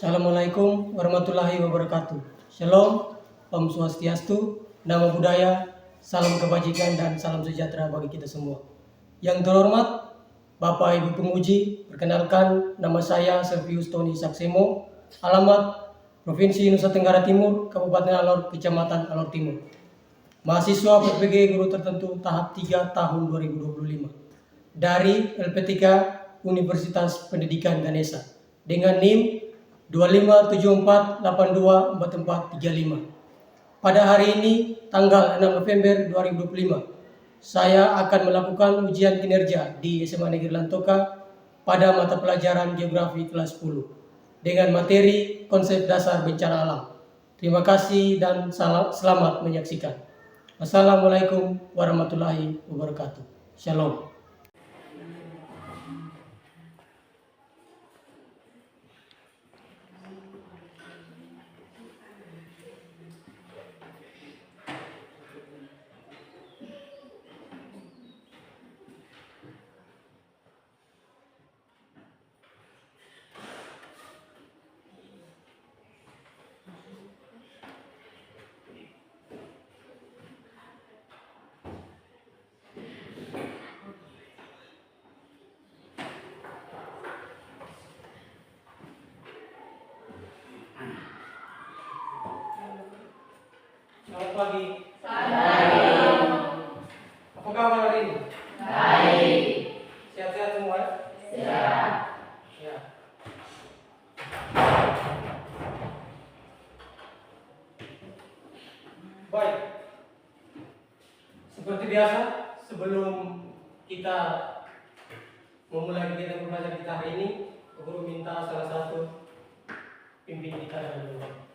Assalamualaikum warahmatullahi wabarakatuh. Shalom, Om Swastiastu, Namo Buddhaya, salam kebajikan dan salam sejahtera bagi kita semua. Yang terhormat Bapak Ibu Penguji, perkenalkan nama saya Servius Tony Saksemo, alamat Provinsi Nusa Tenggara Timur, Kabupaten Alor, Kecamatan Alor Timur. Mahasiswa PPG Guru Tertentu tahap 3 tahun 2025 dari LP3 Universitas Pendidikan Ganesha dengan NIM 2574824435. Pada hari ini, tanggal 6 November 2025, saya akan melakukan ujian kinerja di SMA Negeri Lantoka pada mata pelajaran Geografi kelas 10 dengan materi konsep dasar bencana alam. Terima kasih dan selamat menyaksikan. Wassalamualaikum warahmatullahi wabarakatuh. Shalom. Selamat pagi. Baik. Apa kabar hari ini? Baik. Sehat-sehat semua? Sehat. Ya. Baik. Seperti biasa, sebelum kita memulai kegiatan pembelajaran kita hari ini, guru minta salah satu pimpin kita dalam doa.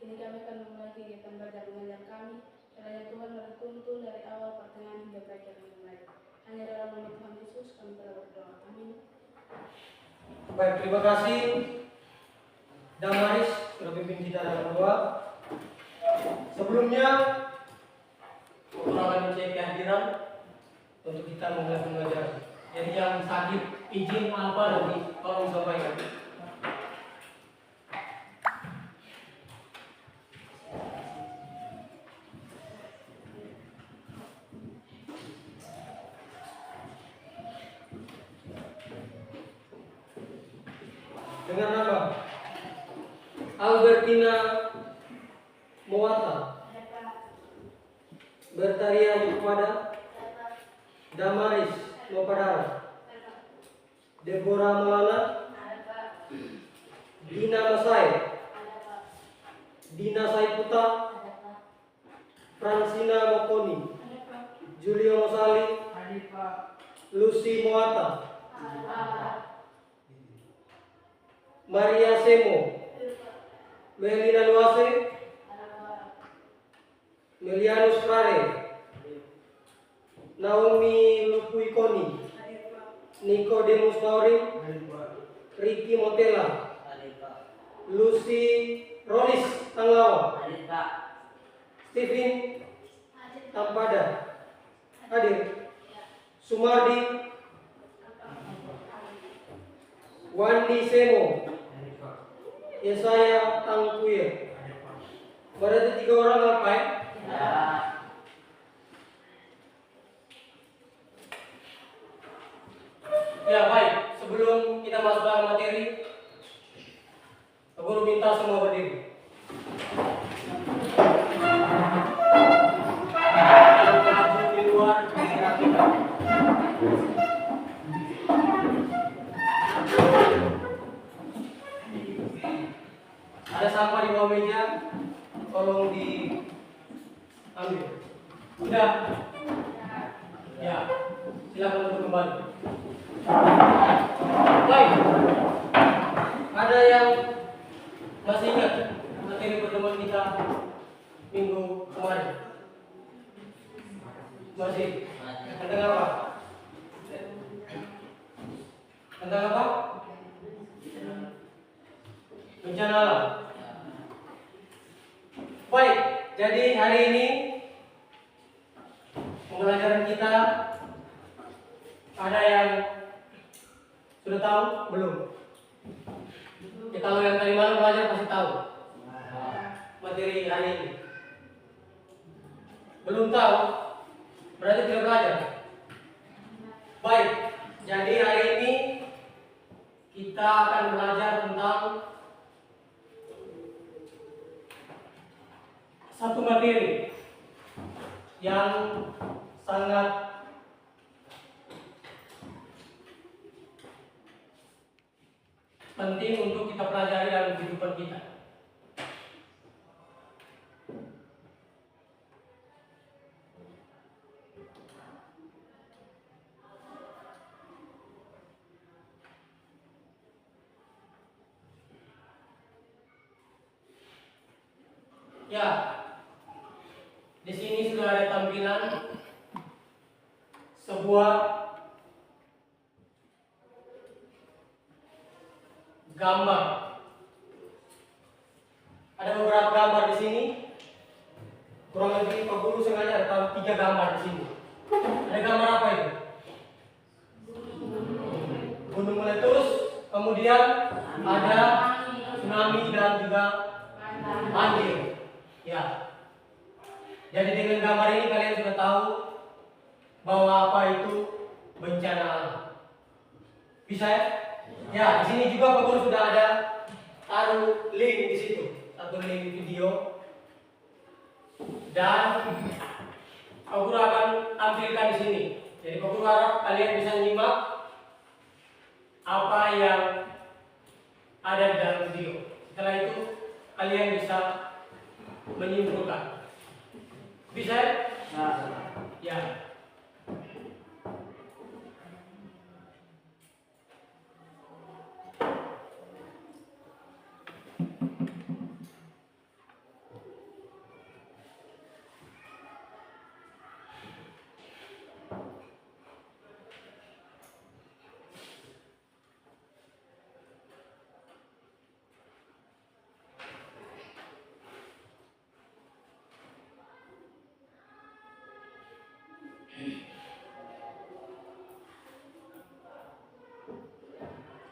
Kini kami akan memulai kegiatan belajar mengajar kami. Kiranya Tuhan menuntun dari awal pertengahan hingga berakhir yang baik. Hanya dalam nama Tuhan Yesus kami telah berdoa. Amin. Baik, terima kasih Damaris sudah pimpin kita dalam doa. Sebelumnya, kekurangan cek kehadiran untuk kita memulai pembelajaran. Jadi yang sakit izin apa nanti tolong sampaikan. Dengan nama Albertina Moata, Bertaria Yukmada, Damaris Lopadara, Deborah Maulana, Dina Masai, Dina Saiputa, Francina Mokoni, Julio Mosali, Lucy Moata, Maria Semo, Melina Luase, Melianus Prare, Naomi Lupuikoni, Nicodemus Maurin, Ricky Motela, Lucy Rolis Tanglawa, Stephen Tampada, hadir, Sumardi, Wandi Semo, Yesaya Tangkuir. Berarti 3 orang apa ya? Ya baik, sebelum kita masuk dalam materi, guru minta semua berdiri. Di luar, ada sampah di bawah meja, tolong diambil. Udah? Ya, silakan untuk kembali. Baik, ada yang masih ingat Tentang apa? Bencana alam. Baik, jadi hari ini pembelajaran kita ada yang sudah tahu belum? Ya, kalau yang tadi malam belajar pasti tahu materi hari ini. Belum tahu, berarti tidak belajar. Baik, jadi hari ini kita akan belajar tentang satu materi yang sangat penting untuk kita pelajari dalam kehidupan kita. Ya, di sini sudah ada tampilan sebuah gambar. Ada beberapa gambar di sini. Kurang lebih Pak Guru sengaja ada 3 gambar di sini. Ada gambar apa itu? Gunung meletus, kemudian ada tsunami dan juga banjir. Ya. Jadi dengan gambar ini kalian sudah tahu bahwa apa itu bencana alam. Bisa ya? Ya, di sini juga Pak Guru sudah ada taruh link di situ, satu link video. Dan Pak Guru akan tampilkan di sini. Jadi Pak Guru harap kalian bisa nyimak apa yang ada di dalam video. Setelah itu kalian bisa menyimpulkan. Bisa? Ya.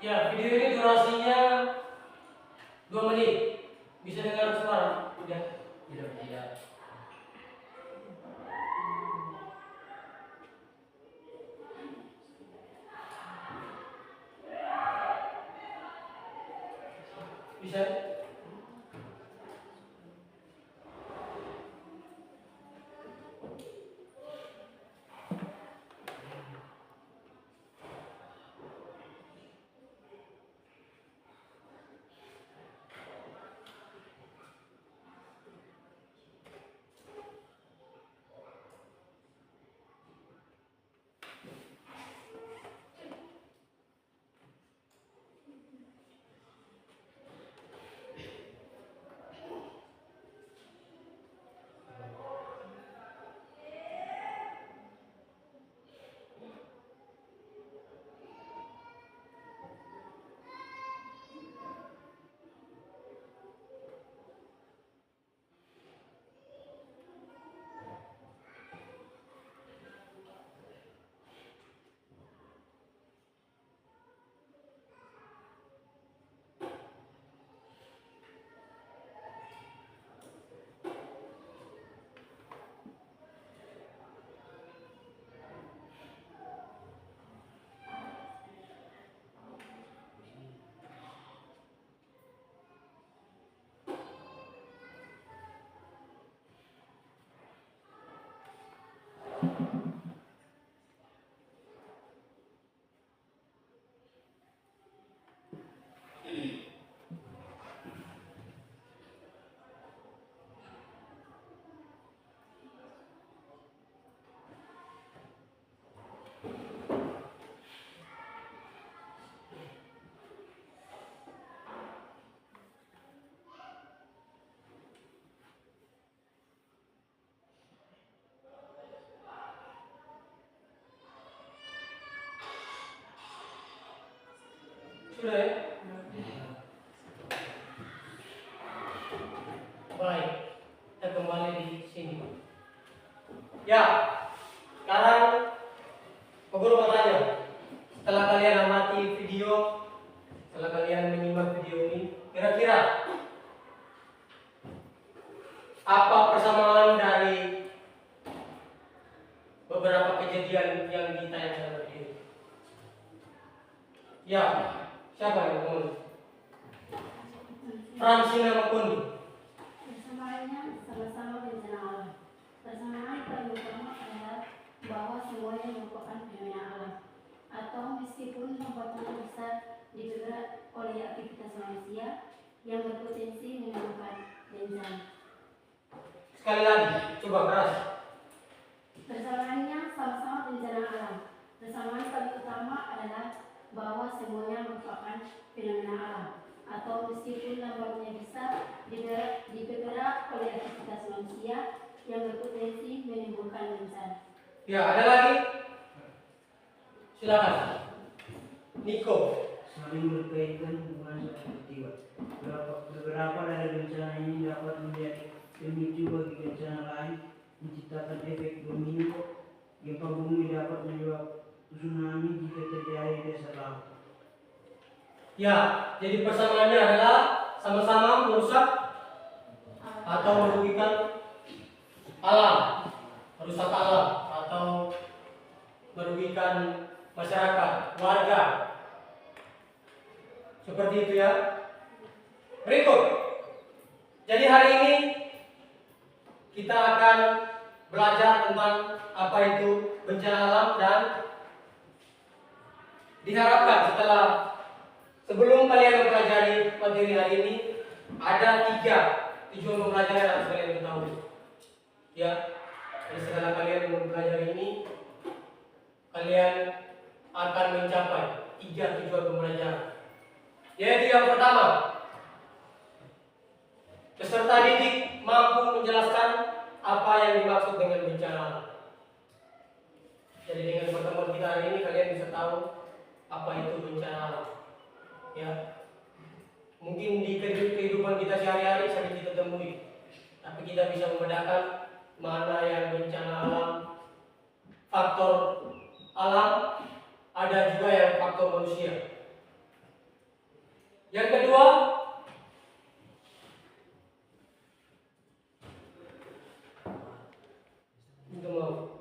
Ya, video ini durasinya 2 menit. Bisa dengar suara? Udah? Tidak. Bisa? Sudah ya? Baik, kita kembali di sini. Ya, sekarang Pak Guru mau tanya. Setelah kalian amati video, setelah kalian menyimak video ini, kira-kira apa persamaan dari beberapa kejadian yang ditayangkan dalam video? Ya, siapa yang ngomong? Fransina Makundi. Persamaannya sama-sama bencana alam. Persamaan paling utama adalah bahwa semuanya merupakan fenomena alam, atau meskipun membuatnya besar digerak oleh aktivitas manusia yang berpotensi menimbulkan bencana. Sekali lagi, coba keras. Persamaannya sama-sama bencana alam. Persamaan paling utama adalah bahwa semuanya merupakan fenomena alam, atau meskipun lambatnya besar dibergerak oleh aktivitas manusia yang berpotensi menimbulkan bencana. Ya, ada lagi? Silakan. Niko. Saling berkaitan hubungan peristiwa. Beberapa dari bencana ini dapat menjadi pemicu bagi bencana lain, menciptakan efek domino. Gempa bumi dapat menyebabkan tsunami jika terjadi di dasar laut. Ya, jadi persamaannya adalah sama-sama merusak atau merugikan alam, merusak alam atau merugikan masyarakat, warga. Seperti itu ya. Berikut. Jadi hari ini kita akan belajar tentang apa itu bencana alam dan diharapkan sebelum kalian mempelajari materi hari ini ada 3 tujuan pembelajaran yang harus kalian ketahui. Ya, jadi setelah kalian mempelajari ini, kalian akan mencapai 3 tujuan pembelajaran. Yaitu yang pertama, peserta didik mampu menjelaskan apa yang dimaksud dengan bencana alam. Jadi dengan pertemuan kita hari ini kalian bisa tahu apa itu bencana alam. Ya, mungkin di kehidupan kita sehari-hari sering kita temui, tapi kita bisa membedakan mana yang bencana alam, faktor alam, ada juga yang faktor manusia. Yang kedua, minta maaf.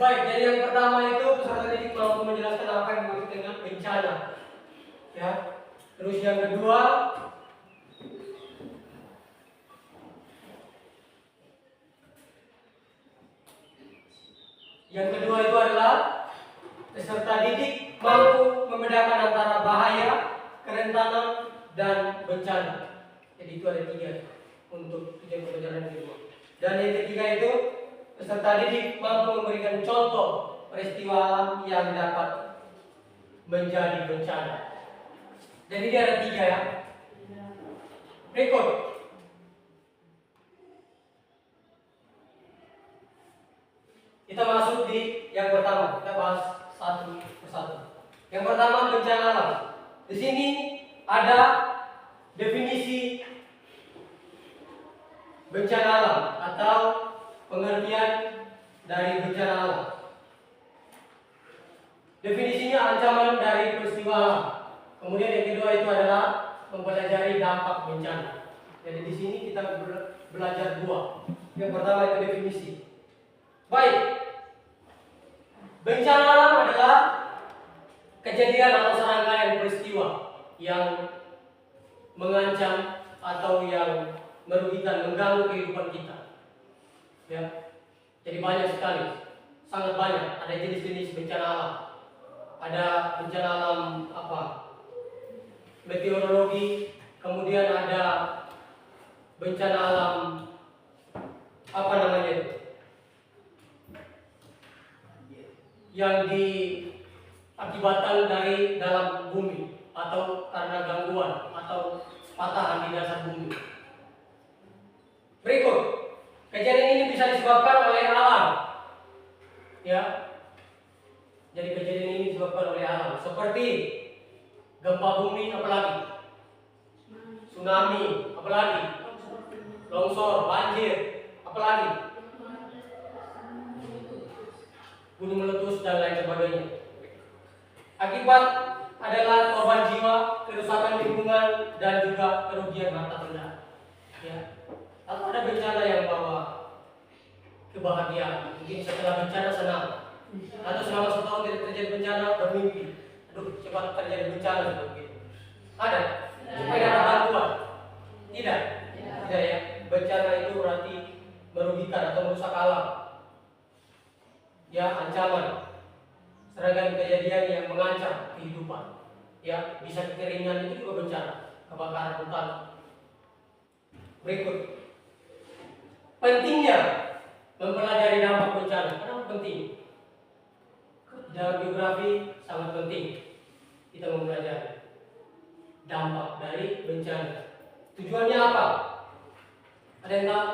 Baik, jadi yang pertama itu peserta didik mampu menjelaskan apa yang dimaksud dengan bencana. Ya. Terus yang kedua, itu adalah peserta didik mampu membedakan antara bahaya, kerentanan, dan bencana. Jadi itu ada 3 untuk tujuan pembelajaran kedua. Dan yang ketiga itu peserta didik mampu memberikan contoh peristiwa alam yang dapat menjadi bencana. Jadi dia ada 3 ya. Berikut. Kita masuk di yang pertama. Kita bahas satu persatu. Yang pertama bencana alam. Di sini ada definisi bencana alam atau pengertian dari bencana alam. Definisinya ancaman dari peristiwa alam. Kemudian yang kedua itu adalah mempelajari dampak bencana. Jadi di sini kita belajar 2. Yang pertama itu definisi. Baik. Bencana alam adalah kejadian atau serangkaian peristiwa yang mengancam atau yang merugikan, mengganggu kehidupan kita. Ya. Jadi banyak sekali, sangat banyak. Ada jenis-jenis bencana alam. Ada bencana alam meteorologi, kemudian ada bencana alam yang diakibatkan dari dalam bumi atau karena gangguan atau patahan di dasar bumi. Berikut, kejadian ini bisa disebabkan oleh alam. Ya. Jadi kejadian ini disebabkan oleh alam, seperti gempa bumi, apalagi tsunami, apalagi longsor, banjir, apalagi gunung meletus dan lain sebagainya. Akibat adalah korban jiwa, kerusakan lingkungan, dan juga kerugian harta benda. Ya. Atau ada bencana yang membawa kebahagiaan. Mungkin setelah bencana senang. Atau selama setahun tidak terjadi bencana bermimpi. Aduh, cepat terjadi bencana seperti itu. Ada? Supaya ada bantuan? Tidak. Tidak ya. Bencana itu berarti merugikan atau merusak alam. Ya, ancaman. Seragam kejadian yang mengancam kehidupan. Ya, bisa kekeringan itu juga bencana. Kebakaran hutan. Berikut. Pentingnya mempelajari dampak bencana. Kenapa penting? Dalam geografi sangat penting kita mempelajari dampak dari bencana. Tujuannya apa? Ada yang tahu?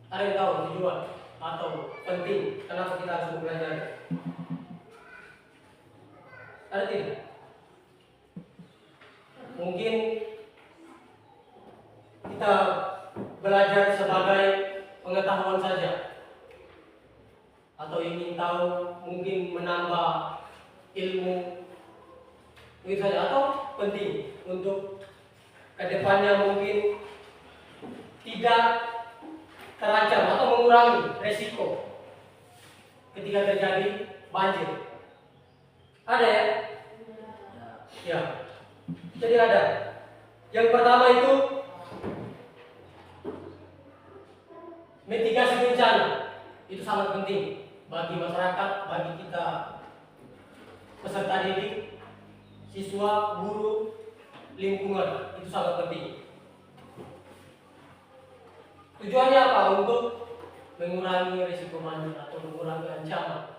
Ada yang tahu tujuan atau penting kenapa kita harus mempelajari? Ada tidak? Mungkin kita belajar sebagai pengetahuan saja, atau ingin tahu, mungkin menambah ilmu itu saja, atau penting untuk kedepannya mungkin tidak terancam atau mengurangi resiko ketika terjadi banjir. Ada ya? Ya. Jadi ada. Yang pertama itu mitigasi bencana. Itu sangat penting bagi masyarakat, bagi kita peserta didik, siswa, guru, lingkungan. Itu sangat penting. Tujuannya apa? Untuk mengurangi risiko banjir atau mengurangi ancaman.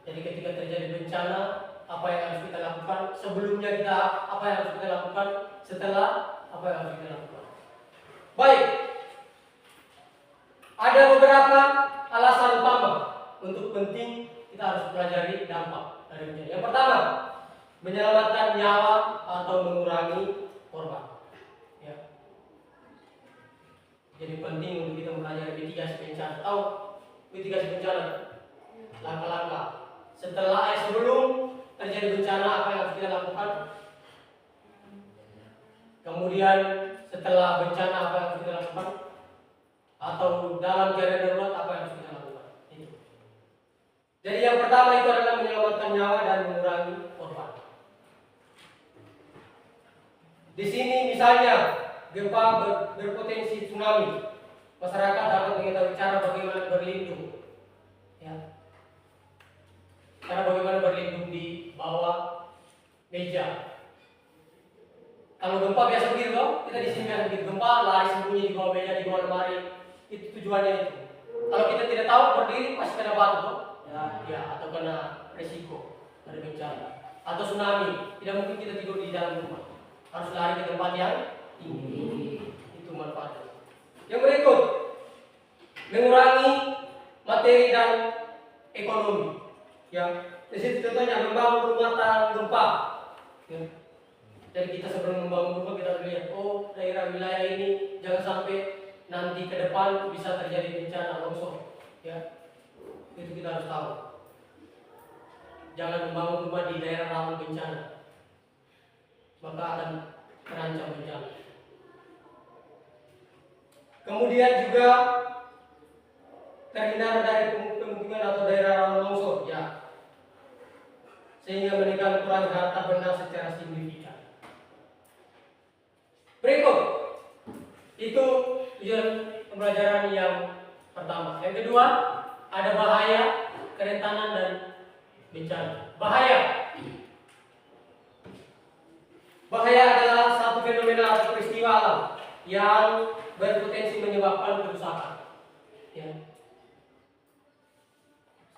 Jadi ketika terjadi bencana, apa yang harus kita lakukan? Sebelumnya apa yang harus kita lakukan? Setelah apa yang harus kita lakukan? Baik. Ada beberapa alasan utama untuk penting kita harus pelajari dampak dari bencana. Yang pertama, menyelamatkan nyawa atau mengurangi korban. Ya. Jadi penting untuk kita mempelajari mitigasi bencana. Tahu mitigasi bencana? Langkah-langkah. Sebelum terjadi bencana apa yang harus kita lakukan? Kemudian setelah bencana apa yang harus kita lakukan? atau dalam keadaan darurat apa yang harus kita lakukan. Itu. Jadi yang pertama itu adalah menyelamatkan nyawa dan mengurangi korban. Di sini misalnya gempa berpotensi tsunami, masyarakat dapat mengetahui cara bagaimana berlindung. Ya. Cara bagaimana berlindung di bawah meja. Kalau gempa biasa begitu loh, kita di sini biasa begitu. Gempa lari sembunyi di bawah meja, di bawah lemari. Itu tujuannya itu. Kalau kita tidak tahu berdiri pasti kena batu toh. Ya, atau kena resiko dari bencana. Atau tsunami, tidak mungkin kita tidur di dalam rumah. Harus lari ke tempat yang tinggi. Itu manfaatnya. Yang berikut, mengurangi materi dan ekonomi. Ya, di situ contohnya membangun rumah tahan gempa. Ya. Jadi kita sebelum membangun rumah kita harus lihat, oh daerah wilayah ini jangan sampai nanti ke depan bisa terjadi bencana longsor. Ya, itu kita harus tahu. Jangan membangun rumah di daerah rawan bencana, maka akan terancam bencana. Kemudian juga terhindar dari pemukiman atau daerah rawan longsor, ya, sehingga meninggal kurang harta benda secara signifikan. Berikut itu tujuan pembelajaran yang pertama. Yang kedua, ada bahaya, kerentanan dan bencana. Bahaya adalah satu fenomena atau peristiwa alam yang berpotensi menyebabkan kerusakan. Ya.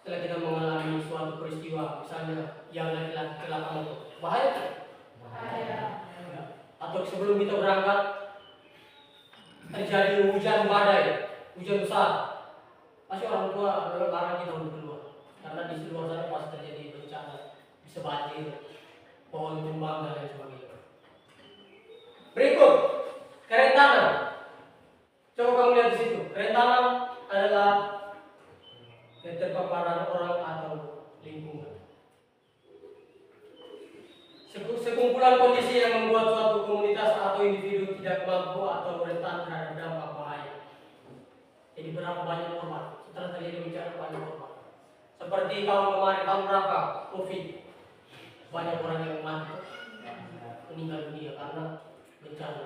Setelah kita mengalami suatu peristiwa, misalnya yang laki-laki kecelakaan itu, bahaya kan? Bahaya. Ya. Atau sebelum kita berangkat terjadi hujan badai, hujan besar, pasti orang tua larang kita untuk keluar, karena di luar sana pasti terjadi bencana, bisa banjir, pohon tumbang dan lain sebagainya. Berikut kerentanan. Coba kamu lihat di situ. Kerentanan adalah keterpaparan orang atau lingkungan. Sekumpulan kondisi yang membuat suatu komunitas atau individu tidak mampu atau rentan terhadap dampak bahaya. Jadi berapa banyak korban? Setelah terjadi bencana banyak korban. Seperti tahun kemarin, tahun berapa? COVID. Banyak orang yang mati, meninggal dunia karena bencana.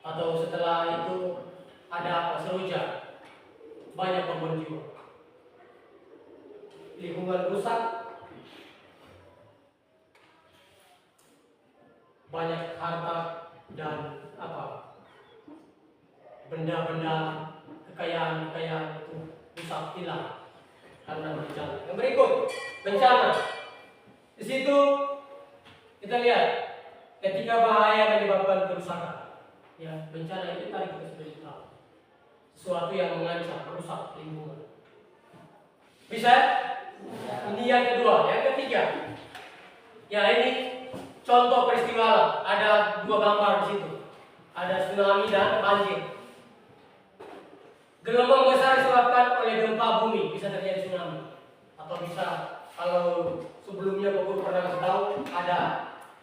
Atau setelah itu ada apa? Seroja. Banyak korban jiwa. Lingkungan rusak. Banyak harta dan apa? Benda-benda kekayaan itu rusak hilang karena bencana. Yang berikut, bencana. Di situ kita lihat ketika bahaya menyebabkan kerusakan. Ya, bencana itu tadi kita sudah tahu. Sesuatu yang mengancam, merusak lingkungan. Bisa? Ini yang kedua, yang ketiga. Ya, ini contoh peristiwa alam. Ada dua gambar di situ. Ada tsunami dan banjir. Gelombang besar disebabkan oleh gempa bumi, bisa terjadi tsunami. Atau bisa, kalau sebelumnya Bogor pernah kasih tahu, ada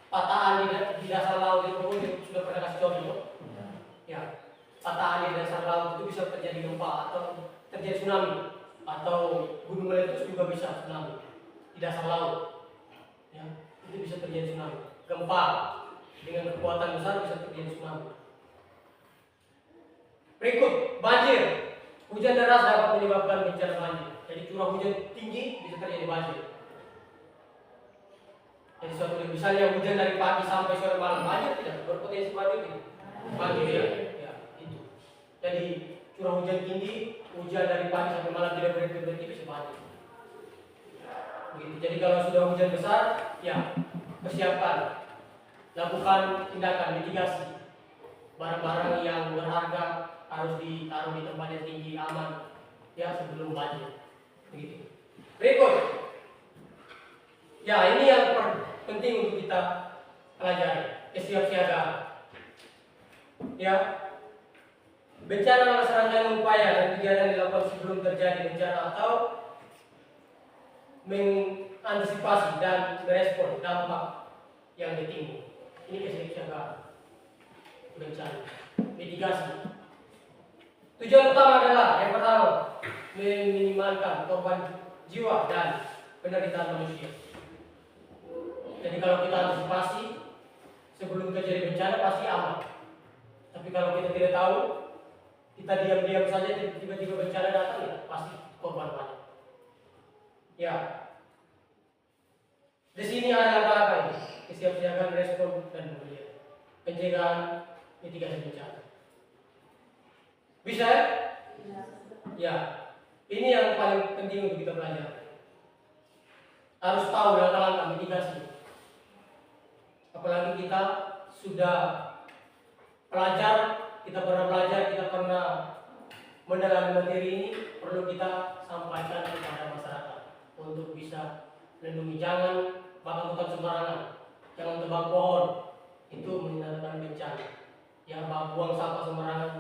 patahan di dasar laut di Bogor, sudah pernah kasih contoh. Ya, patahan di dasar laut itu bisa terjadi gempa atau terjadi tsunami. Atau gunung meletus juga bisa tsunami di dasar laut. Ya, itu bisa terjadi tsunami. Gempa dengan kekuatan besar bisa terjadi tsunami. Berikut, banjir. Hujan deras dapat menyebabkan bencana banjir. Jadi curah hujan tinggi bisa terjadi banjir. Jadi suatu misalnya hujan dari pagi sampai sore malam, banjir tidak berpotensi banjir tidak? Banjir ya, itu. Jadi curah hujan tinggi, hujan dari pagi sampai malam tidak berhenti bisa banjir. Begitu. Jadi kalau sudah hujan besar, ya persiapkan, lakukan tindakan mitigasi. Barang-barang yang berharga harus ditaruh di tempat yang tinggi, aman, ya sebelum banjir. Begitu. Berikut. Ya, ini yang penting untuk kita pelajari, kesiapsiagaan. Ya, bencana adalah serangkaian upaya dan kegiatan yang dilakukan sebelum terjadi bencana atau mengantisipasi dan merespon dampak yang ditimbul. Ini kesiapsiagaan bencana, mitigasi. Tujuan utama adalah yang pertama, meminimalkan korban jiwa dan penderitaan manusia. Jadi kalau kita antisipasi sebelum terjadi bencana pasti aman. Tapi kalau kita tidak tahu, kita diam-diam saja tiba-tiba bencana datang, ya pasti korban banyak. Ya. Di sini ada langkah-langkah ini: kesiapsiagaan, respon, dan pemulihan, pencegahan, mitigasi bencana. Bisa ya? Ya. Ini yang paling penting untuk kita pelajari. Harus tahu langkah-langkah mitigasi. Apalagi kita sudah pelajar, kita pernah belajar, kita pernah mendalami materi ini, perlu kita sampaikan kepada masyarakat untuk bisa melindungi. Jangan bakar hutan sembarangan, jangan tebang pohon, itu menandakan bencana. Ya, buang sampah sembarangan,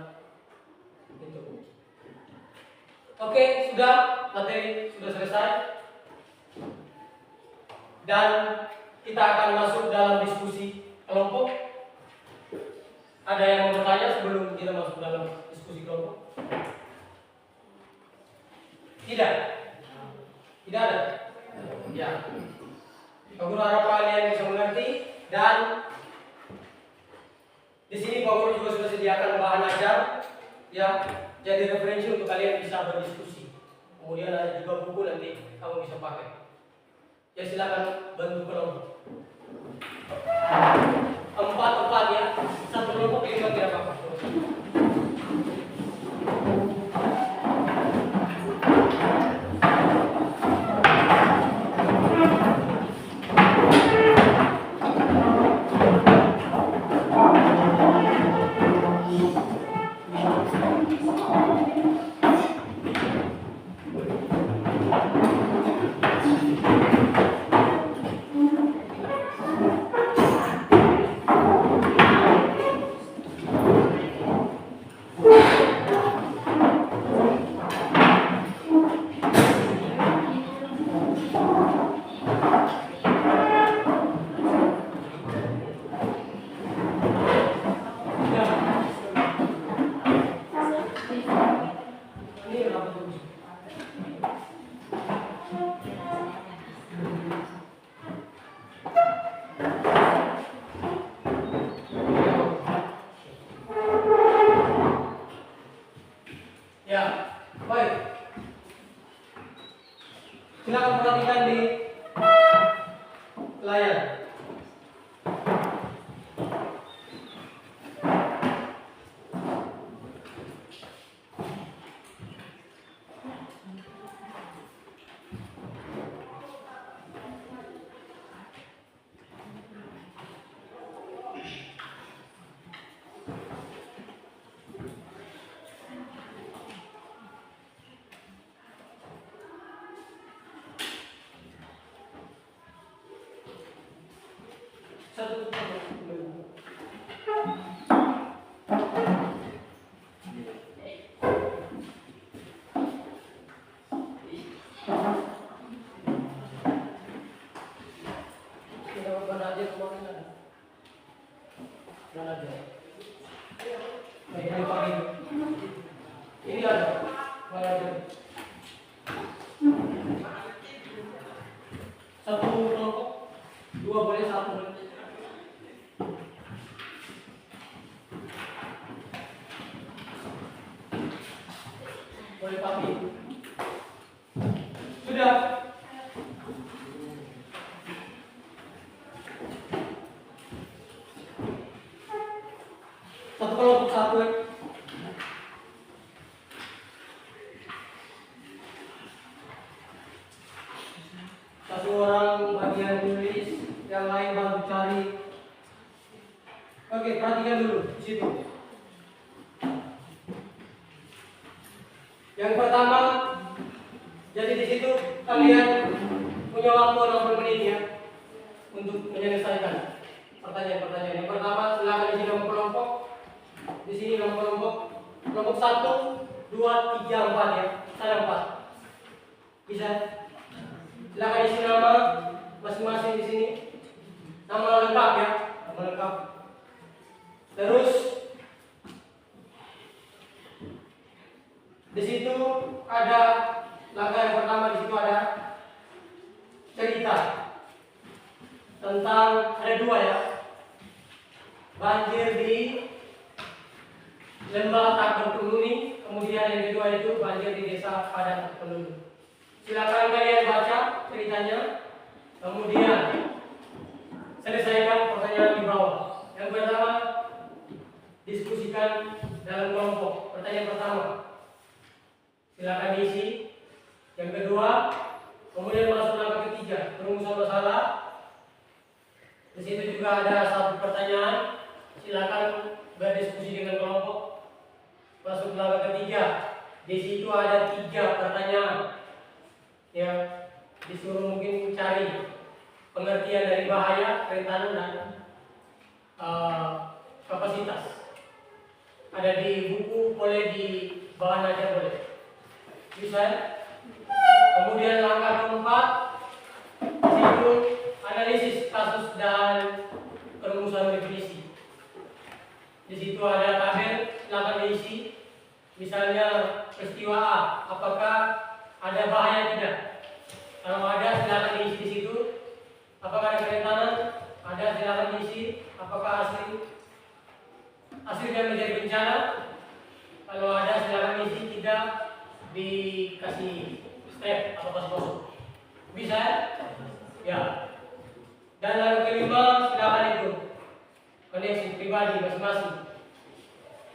itu. Oke, sudah, materi sudah selesai, dan kita akan masuk dalam diskusi kelompok. Ada yang mau bertanya sebelum kita masuk dalam diskusi kelompok? Tidak? Tidak ada? Ya. Pak Guru harap kalian bisa mengerti, dan di sini Pak Guru juga sudah sediakan bahan ajar, ya, jadi referensi untuk kalian bisa berdiskusi. Kemudian ada juga buku nanti kamu bisa pakai. Ya, silakan bantu kelompok. 4 ya, satu kelompok 5 tidak apa-apa. Silakan perhatikan di layar. Ini ada. Satu kelompok, 2 boleh, 1 boleh. Boleh papi. Sudah. Satu kelompok 1. Satu orang bagian tulis, yang lain bantu cari. Oke, perhatikan dulu di situ. Yang pertama, jadi di situ kalian punya waktu 60 menit ya untuk menyelesaikan pertanyaan-pertanyaan. Yang pertama, silakan isi nama kelompok. Di sini nama kelompok. Kelompok 1, 2, 3, 4 ya. Saya 4. Bisa? Silakan isi nama masing-masing di sini. Nama lengkap ya, nama lengkap. Terus Di situ ada langkah yang pertama, di situ ada cerita tentang, ada dua ya, banjir di Lembah Tak Berpenghuni, kemudian yang kedua itu banjir di Desa Padat Tak Penduduk. Silakan kalian baca ceritanya, kemudian selesaikan pertanyaan di bawah. Yang pertama, diskusikan dalam kelompok. Pertanyaan pertama, silakan diisi. Yang kedua, kemudian masuk langkah ketiga, perumusan masalah. Di situ juga ada satu pertanyaan, silakan berdiskusi dengan kelompok. Masuk langkah ketiga, di situ ada 3 pertanyaan. Ya, disuruh mungkin cari pengertian dari bahaya, kerentanan dan kapasitas. Ada di buku, boleh di bawah aja boleh. Bisa. Kemudian langkah keempat, di situ analisis kasus dan perumusan definisi. Di situ ada tabel, silakan diisi. Misalnya peristiwa A, apakah ada bahaya tidak? Kalau ada, silakan diisi di situ. Apakah ada kerentanan? Ada, silakan diisi. Apakah hasilnya menjadi bencana? Kalau ada, silakan diisi. Tidak, dikasih step atau pas kosong. Bisa? Ya. Dan lalu kelima, silakan itu koneksi pribadi masing-masing.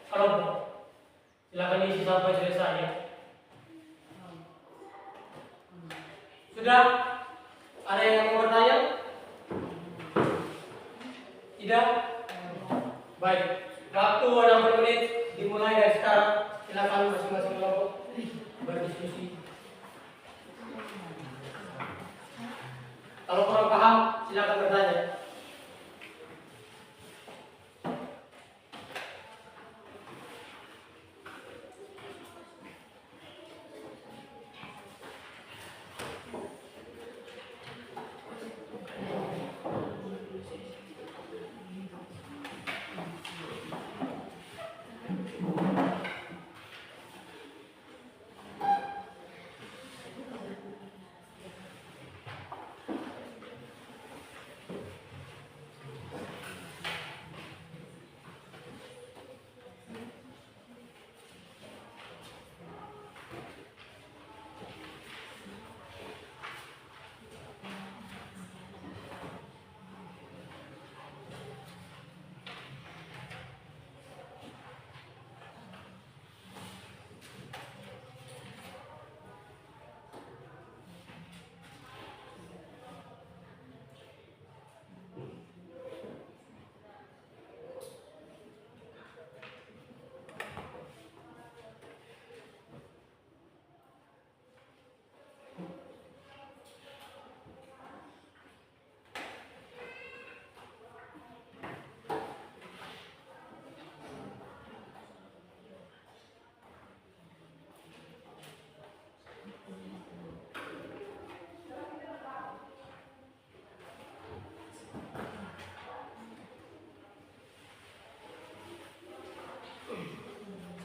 Kelompok. Silakan diisi sampai selesai ya. Sudah? Ada yang mau bertanya? Tidak? Baik. Waktu 60 menit dimulai dari sekarang. Silakan masing-masing kelompok berdiskusi. Kalau kurang paham, silakan bertanya.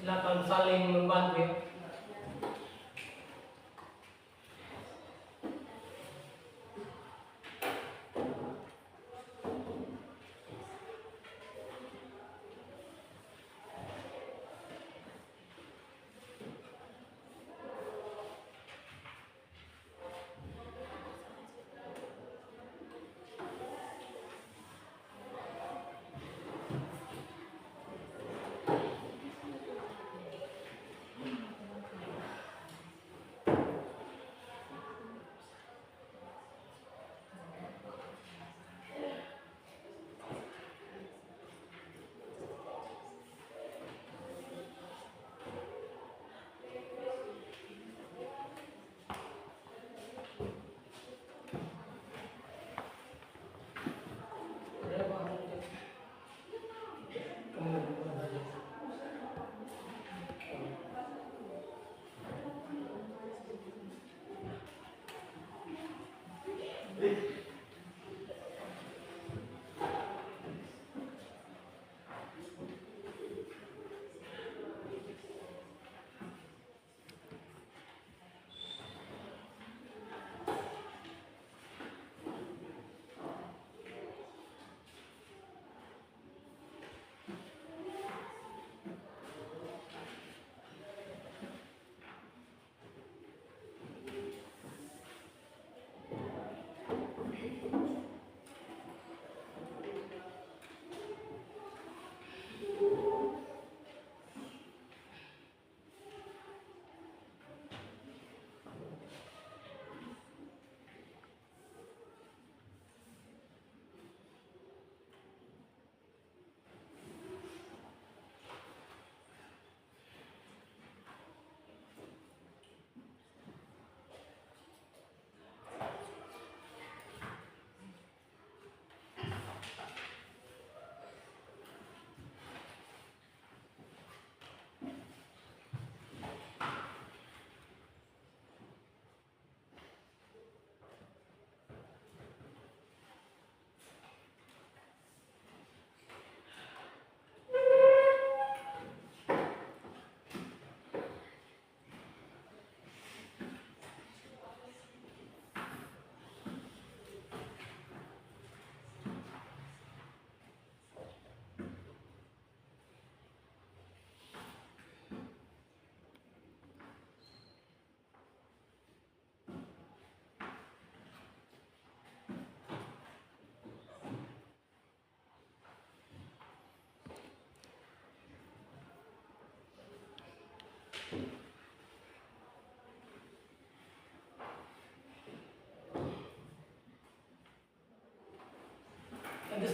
Silakan saling membantu ya.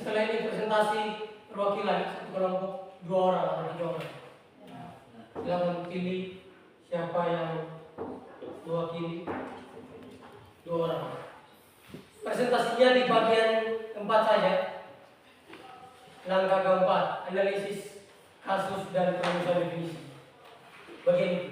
setelah ini presentasi perwakilan satu kelompok 2 orang atau 3 orang. Silakan pilih siapa yang mewakili 2 orang. Presentasinya di bagian keempat saja. Langkah keempat, analisis kasus dan pengusaha definisi. Bagian itu.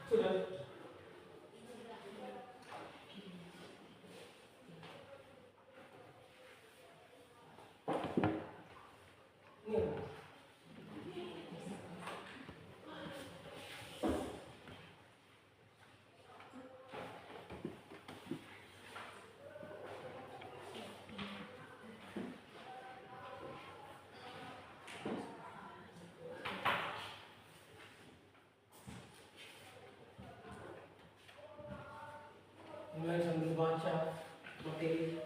Sudah. Ini. Mulai sambil baca materi.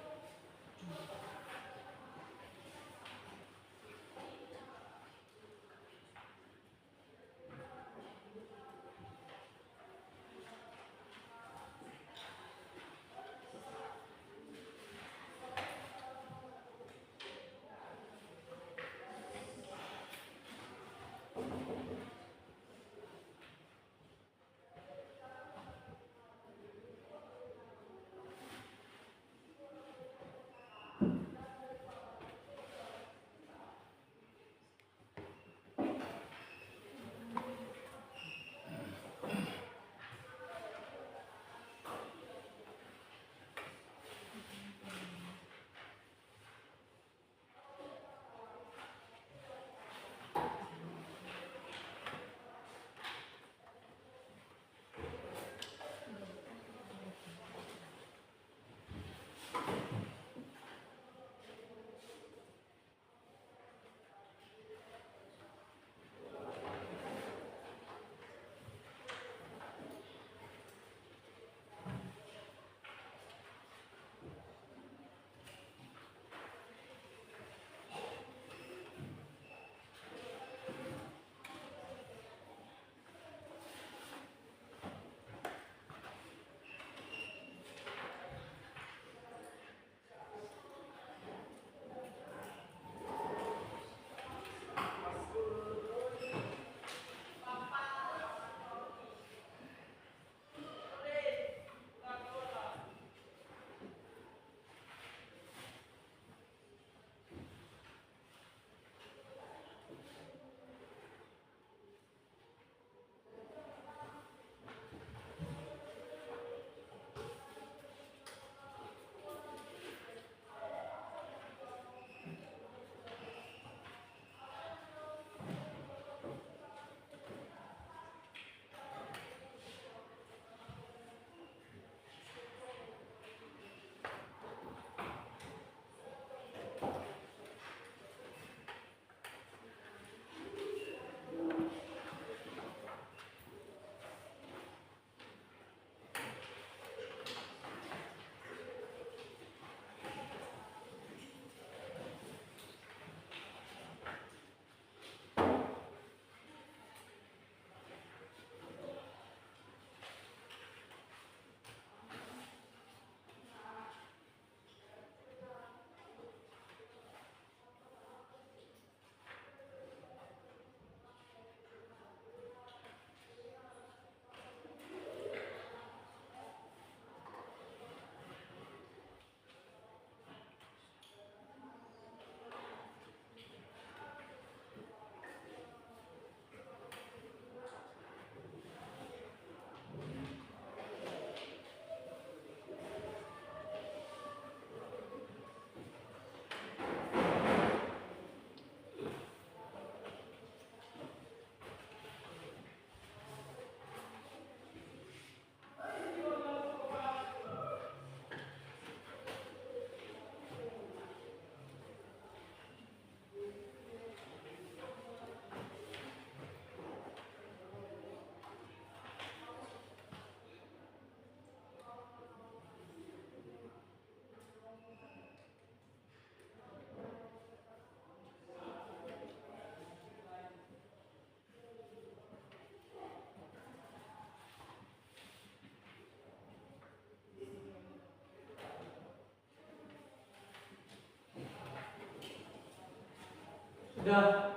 Sudah.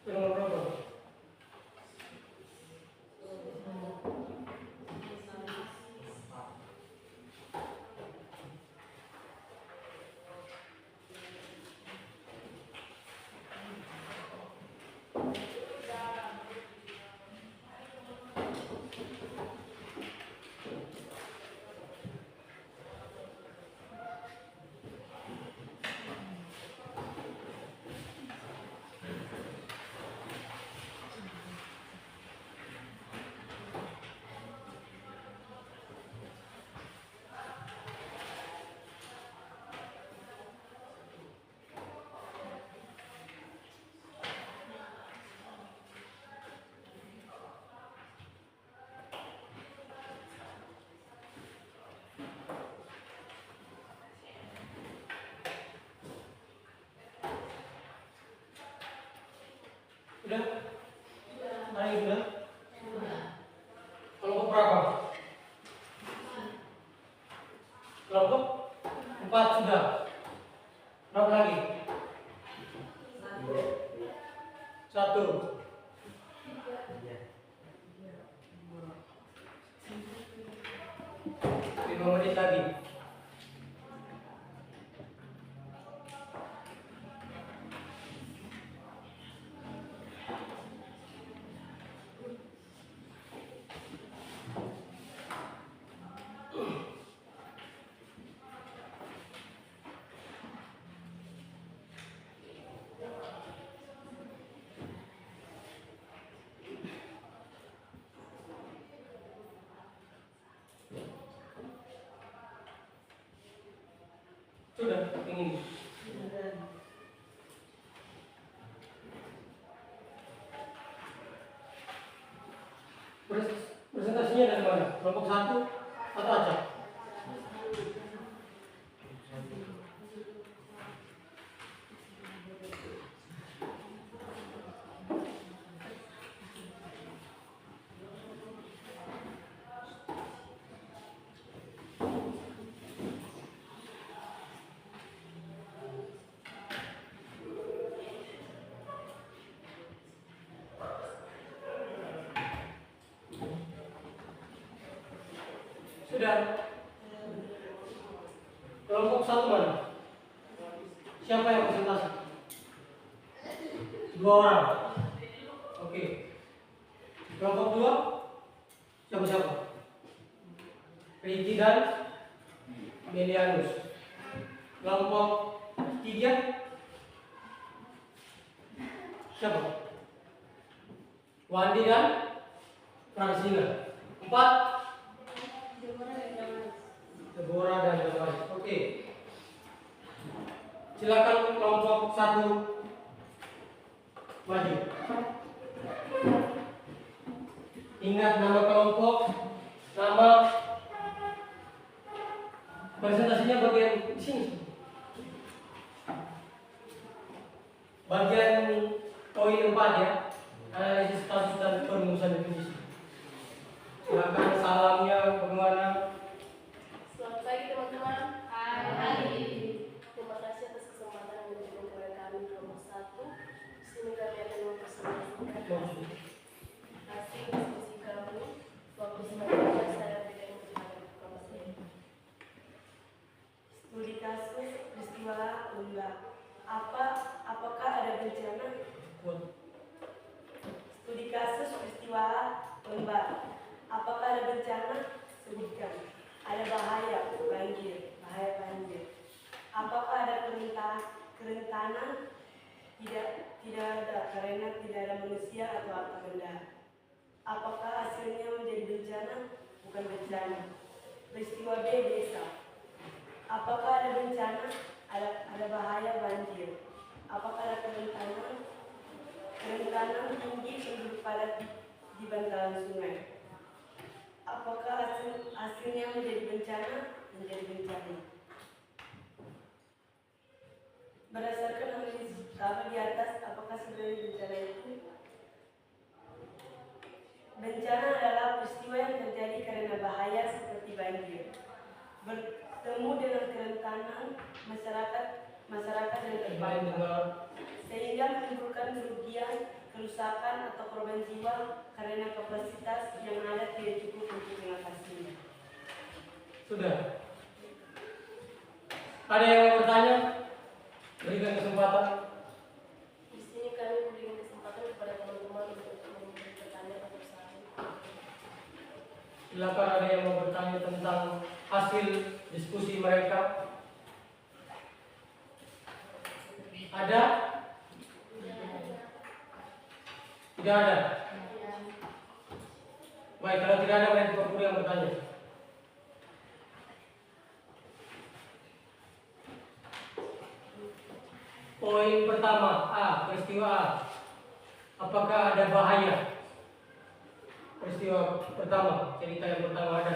Nomor berapa? Sudah? Lagi sudah? Kelompok berapa? Kelompok 4 sudah. Berapa lagi? 1. 5 menit lagi. Sudah, ini. Presentasinya dari mana? Kelompok 1 atau acak? Sudah. Kelompok 1 mana? Siapa yang presentasi? 2 orang. Oke. Kelompok 2 siapa-siapa? Ricky dan Melianus. Kelompok 3 siapa? Wandi dan Francina. 4 Deborah dan Damaris. Oke. Silakan kelompok 1 maju. Ingat nama kelompok, nama presentasinya bagian di sini. Bagian poin 4 ya. Analisis kasus dan perumusan definisi. Silakan salamnya bagaimana? Selamat pagi teman-teman. Hai. Terima kasih atas kesempatan yang diberikan kepada kami kelompok 1. Di sini kami akan mempresentasikan hasil diskusi kami waktu 19 saya berikan kepada kelompok ini. Studi kasus peristiwa Lembah. Apakah ada bencana? Studi kasus peristiwa Lembah. Apakah ada bencana? Sebutkan. Ada bahaya banjir. Apakah ada kerentanan? Tidak ada, karena tidak ada manusia atau harta benda. Apakah hasilnya menjadi bencana? Bukan bencana. Peristiwa B, desa. Apakah ada bencana? Ada bahaya banjir. Apakah ada kerentanan? Kerentanan tinggi penduduk padat di bantaran sungai. Apakah hasilnya menjadi bencana? Menjadi bencana. Berdasarkan analisis tabel di atas, apakah sebenarnya bencana itu? Bencana adalah peristiwa yang terjadi karena bahaya seperti banjir. Bertemu dengan kerentanan masyarakat masyarakat yang Kembali terdampak, dengar. sehingga menimbulkan kerugian, kerusakan atau korban jiwa karena kapasitas yang ada tidak cukup untuk mengatasinya. Sudah. Ada yang mau bertanya? Berikan kesempatan. Di sini kami memberikan kesempatan kepada teman-teman untuk memberi pertanyaan atau saran. Silakan, ada yang mau bertanya tentang hasil diskusi mereka? Ada? Tidak ada? Baik, kalau tidak ada, berarti Bapak Guru yang bertanya. Poin pertama, A, peristiwa A. Apakah ada bahaya? Peristiwa pertama, cerita yang pertama ada.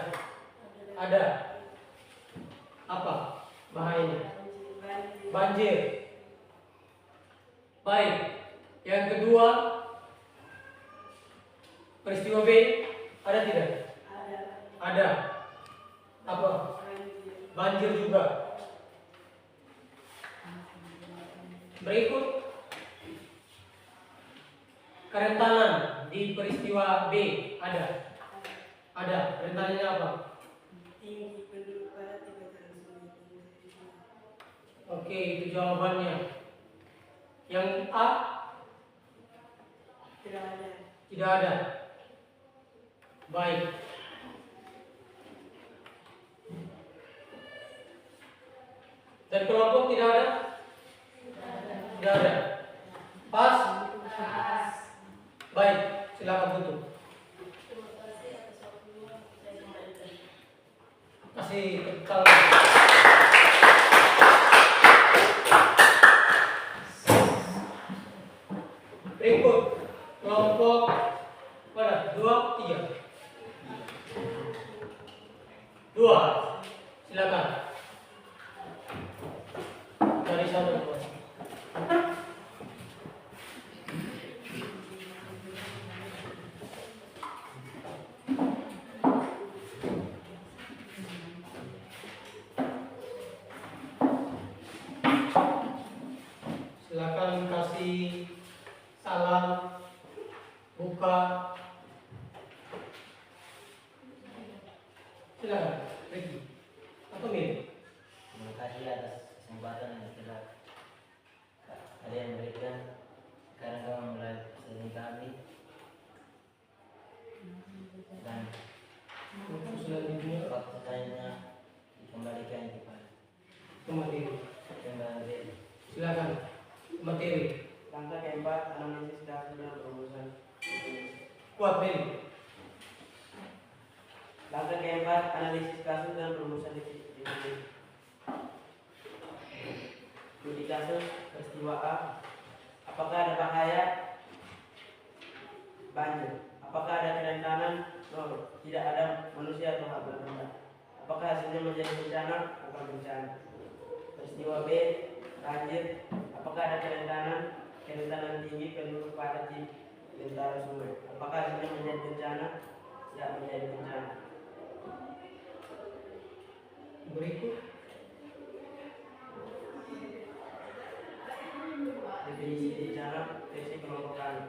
Ada. Apa bahayanya? Banjir. Baik. Yang kedua, peristiwa B, ada tidak? Ada. Apa? Banjir juga. Berikut kerentanan di peristiwa B ada. Ada. Kerentanannya apa? Tinggi penduduk pada 3 kali sungai. Oke, itu jawabannya. Yang A Tidak ada. tidak ada. Baik. Dan kelompok tidak ada? Tidak ada. Pas? Baik, silakan tutup. Terima kasih atas waktunya. Saya kembalikan. Kasih kental. Berikut kelompok mana? 2, 3. 2. Silakan. Dari sana. Silakan kasih salam, buka. Silakan, Ricky. Atau Mir? Terima kasih atas kesempatan yang telah kalian berikan. Sekarang kami mulai sesi kami dan Selanjutnya waktu saya dikembalikan kepada materi. kembali. Silakan materi. Langkah keempat, analisis kasus dan perumusan. Kuat Mir. Langkah keempat, analisis kasus dan perumusan definisi. Studi kasus peristiwa A. Apakah ada bahaya? Banjir. Apakah ada kerentanan? No, tidak ada manusia atau hal benda. Apakah hasilnya menjadi bencana? Bukan bencana. Peristiwa B, banjir. Apakah ada kerentanan tinggi penduduk padat di lintara sungai? Apakah hasilnya menjadi bencana? Tidak menjadi bencana. Berikut Definisi bencana versi kelompok kami.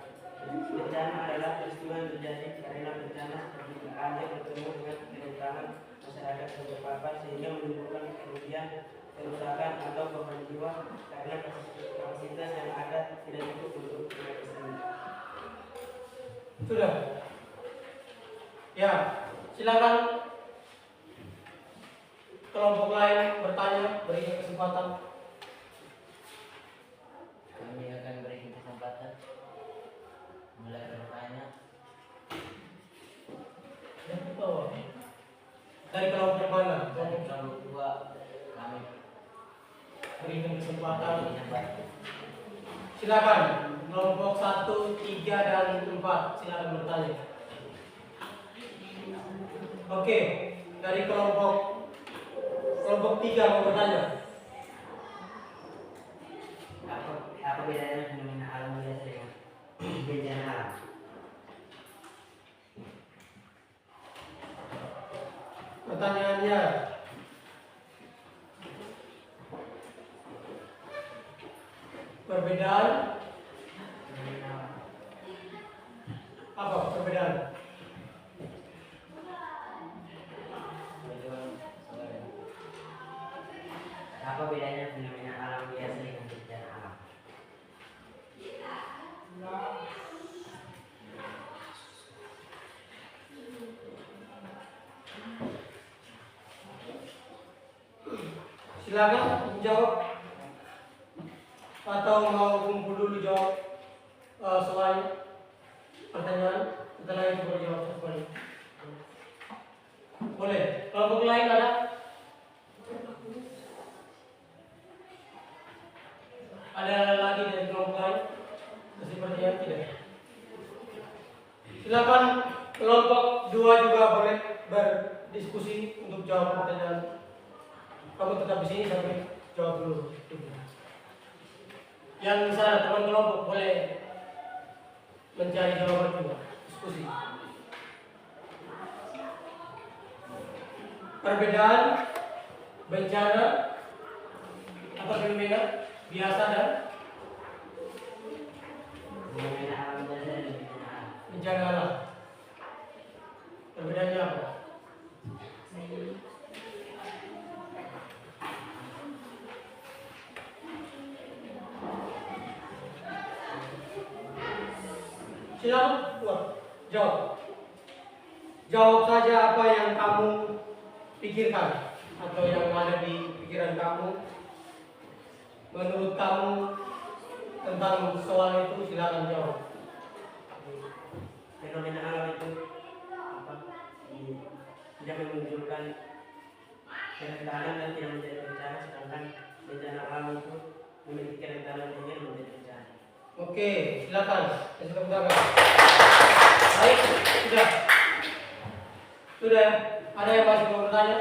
Bencana adalah peristiwa yang terjadi karena bencana seperti banjir bertemu dengan kerentanan masyarakat yang terpapar sehingga menimbulkan kerugian, kerusakan atau korban jiwa karena kapasitas yang ada tidak cukup untuk mengatasinya. sudah. Ya, silakan kelompok lain bertanya, beri kesempatan. Kami akan beri kesempatan mulai bertanya. Dari kelompok mana? Dari kelompok 2 kami Berikan beri kesempatan. kesempatan. Silakan kelompok 1, 3 dan 4 silakan bertanya. Oke, dari kelompok 3 mau bertanya. Apa bedanya fenomena alam biasa dengan bencana alam? Pertanyaannya, Perbedaan apa perbedaan? Apa bedanya fenomena alam biasa dengan bencana alam? Silakan menjawab atau mau kumpul dulu jawab selain pertanyaan, setelah itu baru jawab kembali. Boleh. Kelompok lain ada? Ada lagi dari kelompok lain? Kasih pertanyaan tidak? Silakan kelompok 2 juga boleh berdiskusi untuk jawab pertanyaan. Kamu tetap di sini sampai jawab dulu. Yang misalnya teman kelompok boleh mencari jawaban juga, diskusi. Perbedaan bencana apa fenomena biasa dan Fenomena alam biasa dan bencana alam. bencana alam. Perbedaannya apa? Silakan jawab. Jawab saja apa yang kamu pikirkan atau yang ada di pikiran kamu. Menurut kamu tentang soal itu silakan jawab. Fenomena alam itu apa? Tidak menunjukkan kerentanan dan tidak menjadi bencana, sedangkan bencana alam itu memiliki kerentanan tinggi dan menjadi bencana. Oke, silakan. Kasih tepuk tangan. Baik, sudah. Sudah. Ada yang masih mau bertanya?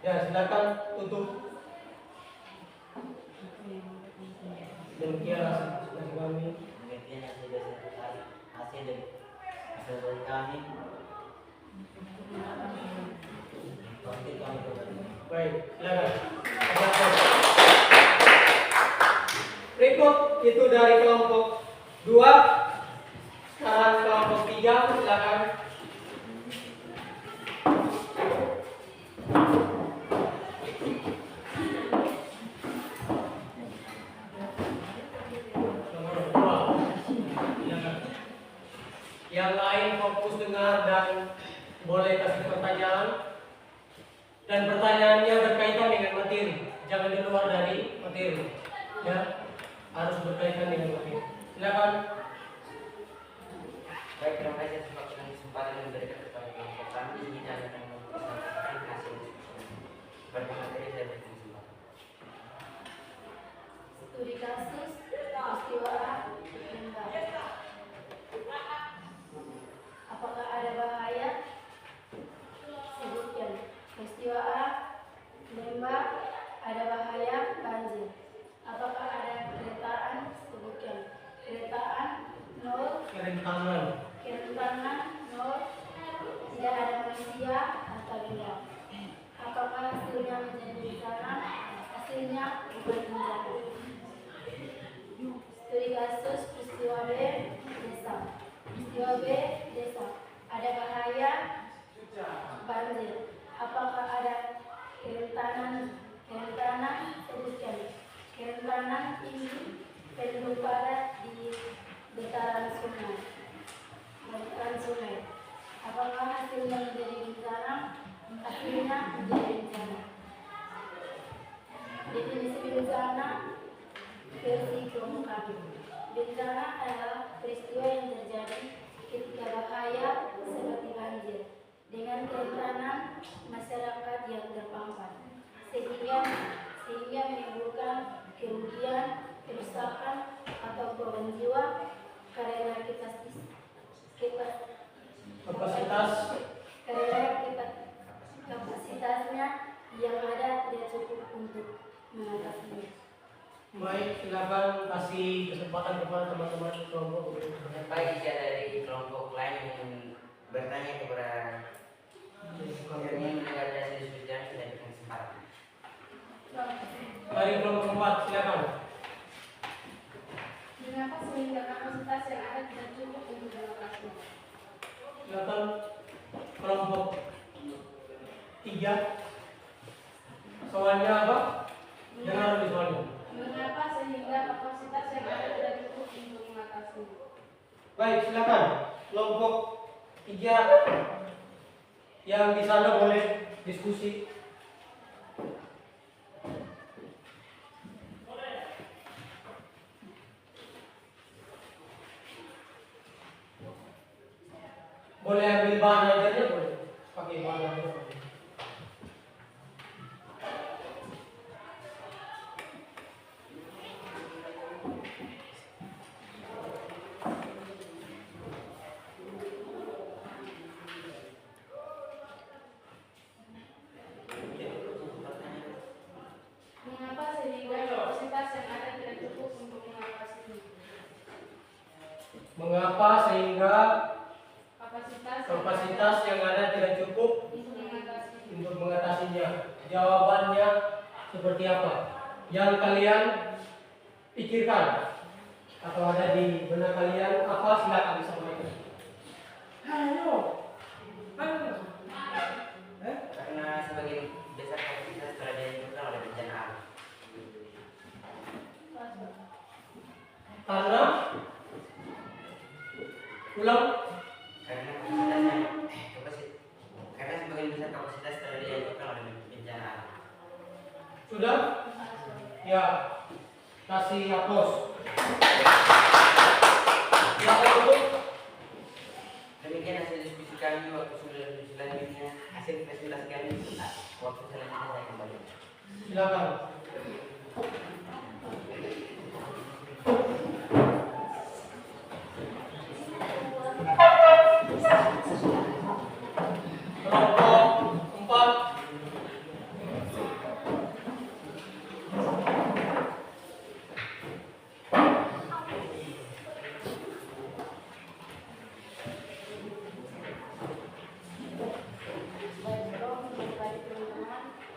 Ya, silakan tutup. Demikian hasil kami. Demikian yang sudah saya ketahui hasil dari kami. Oke, kami kembali. Baik, silakan. Berikut itu dari kelompok 2. Sekarang kelompok 3, silakan. Nomor 2. Silakan. Yang lain fokus dengar dan boleh kasih pertanyaan. Dan pertanyaannya berkaitan dengan materi, jangan di luar dari materi. Ya, harus berkaitan dengan materi. Silakan. Baik, terima kasih atas waktu dan kesempatan yang diberikan kepada kelompok kami. Ini akan menyampaikan hasil diskusi. Bermateri saya berikan kesempatan. Studi kasus peristiwa A menembak. Apakah ada bahaya? Sebutkan. Peristiwa A menembak, ada bahaya banjir. Apakah ada kerentanan? Sebutkan. Kerentanan 0, Kerentanan. kerentanan 0, tidak ada manusia atau benda. Apakah hasilnya menjadi bencana? Hasilnya bukan bencana. Studi kasus peristiwa B desa. Peristiwa B desa. Ada bahaya banjir. Apakah ada kerentanan? Kerentanan sebutkan. Kerentanan tinggi penduduk padat di dataran sungai. Dataran sungai. Apakah hasilnya menjadi bencana? Hasilnya menjadi bencana. Definisi bencana versi kelompok kami. Bencana adalah peristiwa yang terjadi ketika bahaya seperti banjir dengan kerentanan masyarakat yang terpapar sehingga menimbulkan kerugian, kerusakan atau korban jiwa karena kapasitasnya yang ada tidak cukup untuk mengatasinya. Baik, silakan kasih kesempatan kepada teman-teman kelompok. Baik, jika dari kelompok lain yang bertanya kepada yang ingin mendengar hasil diskusi kami, sudah diberikan kesempatan. Dari kelompok 4, silakan. sehingga kapasitas yang ada tidak cukup untuk mengatasi? Silakan kelompok 3. Soalnya apa? Dengar dulu soalnya. Mengapa sehingga kapasitas yang ada tidak cukup untuk mengatasi? Baik, silakan kelompok 3 yang di sana boleh diskusi. Boleh ambil bahan ajarnya, boleh pakai bahan ajar. Mengapa sehingga kapasitas yang ada tidak cukup untuk mengatasi? Mengapa sehingga kapasitas yang ada tidak cukup untuk mengatasinya? Jawabannya seperti apa? Yang kalian pikirkan atau ada di benak kalian apa, silakan disampaikan. Ayo. Karena sebagian besar kapasitas telah ditentukan oleh bencana alam. Karena ulang. Karena sebagian besar kapasitas telah ditentukan oleh bencana alam. Sudah? Ya. Kasih hapus. Silakan dulu. Demikian hasil diskusi kami. Waktu selanjutnya hasil presentasi kami. Waktu selanjutnya saya kembali. Silakan. Kelompok 4.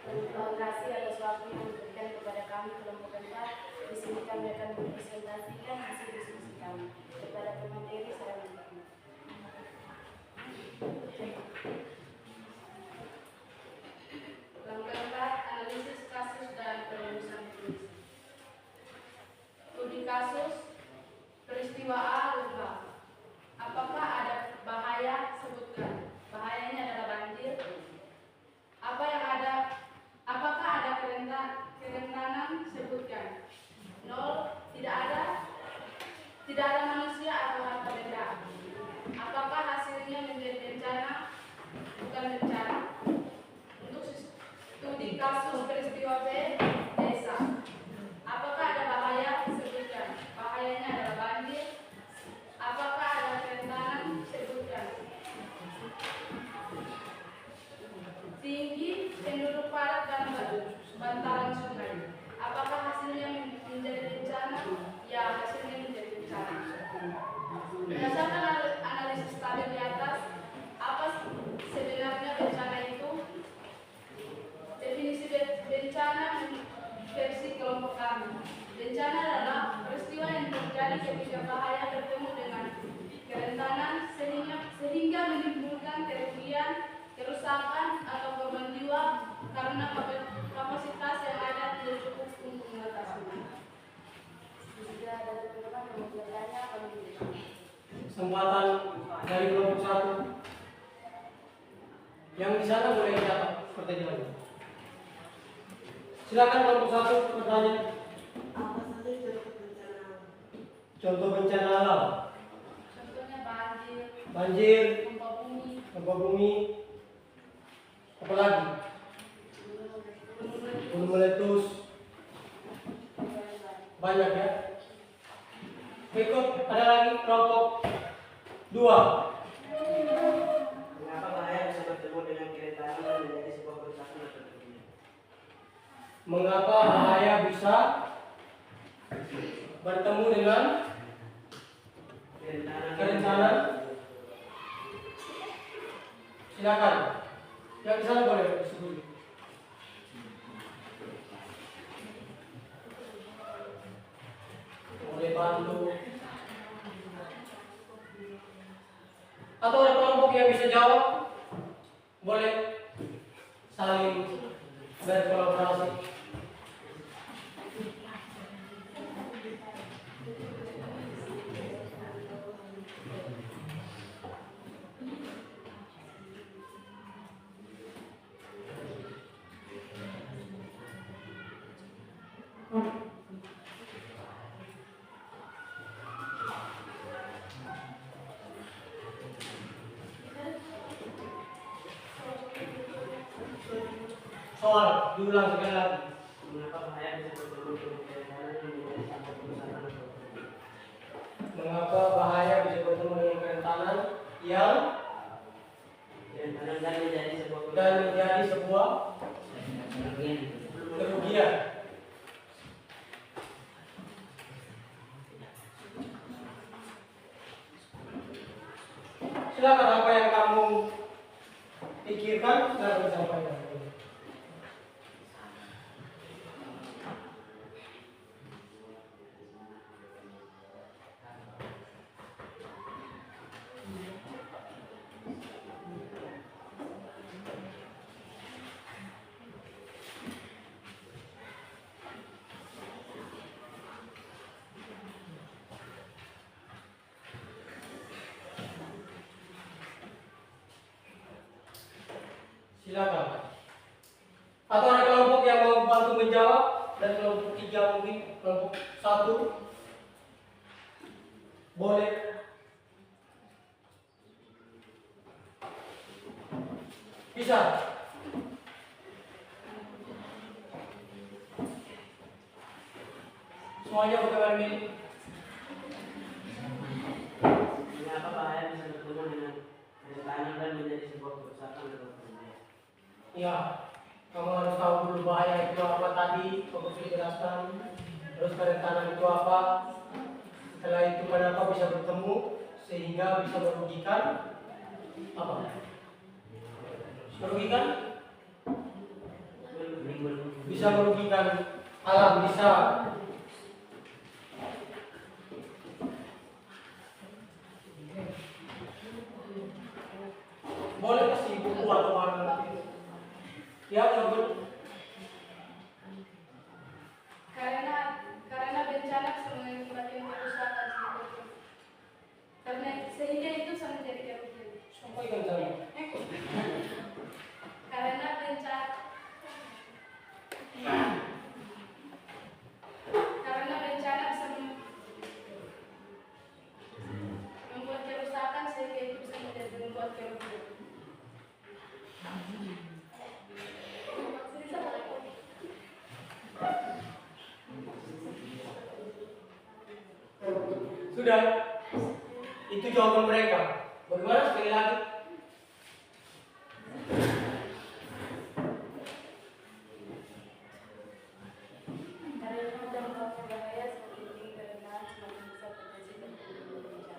Terima kasih atas waktu yang diberikan kepada kami kelompok 4. Di sini kami akan mempresentasikan hasil diskusi kami. Kepada pemateri saya minta. Kelompok 4, analisis kasus dan perumusan definisi. Studi kasus peristiwa A lupa. Apakah ada bahaya? Sebutkan. Bahayanya adalah banjir. Apakah ada kerentanan? Sebutkan. 0. Tidak ada manusia atau harta benda. Apakah hasilnya menjadi bencana? Bukan bencana. Untuk studi kasus peristiwa B, desa. Apakah ada bahaya? Sebutkan. Bahayanya adalah banjir. Apakah ada kerentanan? Sebutkan. Tinggi penduduk padat dan bantaran sungai. Apakah hasilnya menjadi bencana? Ya, hasilnya menjadi bencana. Berdasarkan analisis tadi di atas, apa sebenarnya bencana itu? Definisi bencana versi kelompok kami. Bencana adalah peristiwa yang terjadi ketika bahaya bertemu dengan kerentanan sehingga menimbulkan kerugian, kerusakan atau korban jiwa karena kapasitas yang ada tidak cukup untuk mengatasinya. Jika ada teman-teman yang mau bertanya, kami berikan Kesempatan dari kelompok 1. Yang di sana boleh catat pertanyaannya. Silakan kelompok 1 bertanya. Apa saja contoh bencana? Contoh bencana alam. contohnya banjir, Banjir, gempa bumi, gempa bumi, apa lagi? Gunung meletus. Banyak ya. Berikut ada lagi kelompok 2. Mengapa bahaya bisa bertemu dengan kerentanan dan menjadi sebuah kerusakan atau kerugian? Mengapa bahaya bisa bertemu dengan kerentanan? Silakan. Yang di sana boleh disebut. Boleh bantu Atau ada kelompok yang bisa jawab? Boleh saling berkolaborasi. Soal diulang sekali lagi. Mengapa bahaya bisa bertemu dengan kerentanan yang menjadi sampai kerusakan atau Mengapa bahaya bisa bertemu dengan kerentanan yang kerentanan dan menjadi sebuah dan menjadi sebuah kerugian kerugian? Silakan apa yang kamu pikirkan, silakan disampaikan. Silakan. Atau ada kelompok yang mau bantu menjawab dan kelompok 3 mungkin kelompok 1 boleh. Bisa. Semuanya bagaimana ini? mengapa bahaya bisa bertemu dengan kerentanan dan menjadi sebuah kerusakan atau kerugian. Ya, kamu harus tahu dulu bahaya itu apa tadi, aku sudah jelaskan. Terus kerentanan itu apa? Setelah itu kenapa bisa bertemu sehingga bisa merugikan apa? Merugikan? Bisa merugikan alam, bisa. Boleh kasih buku atau warna nanti. Ya, coba. Karena bencana bisa mengakibatkan kerusakan seperti itu. Karena sehingga itu bisa menjadi kerugian. Sampaikan saya. Karena bencana bisa membuat kerusakan sehingga itu bisa menjadi membuat kerugian. Sudah. Itu jawaban mereka. Bagaimana sekali lagi? Karena dampak bahaya seperti ini karena semakin besar potensi bencana.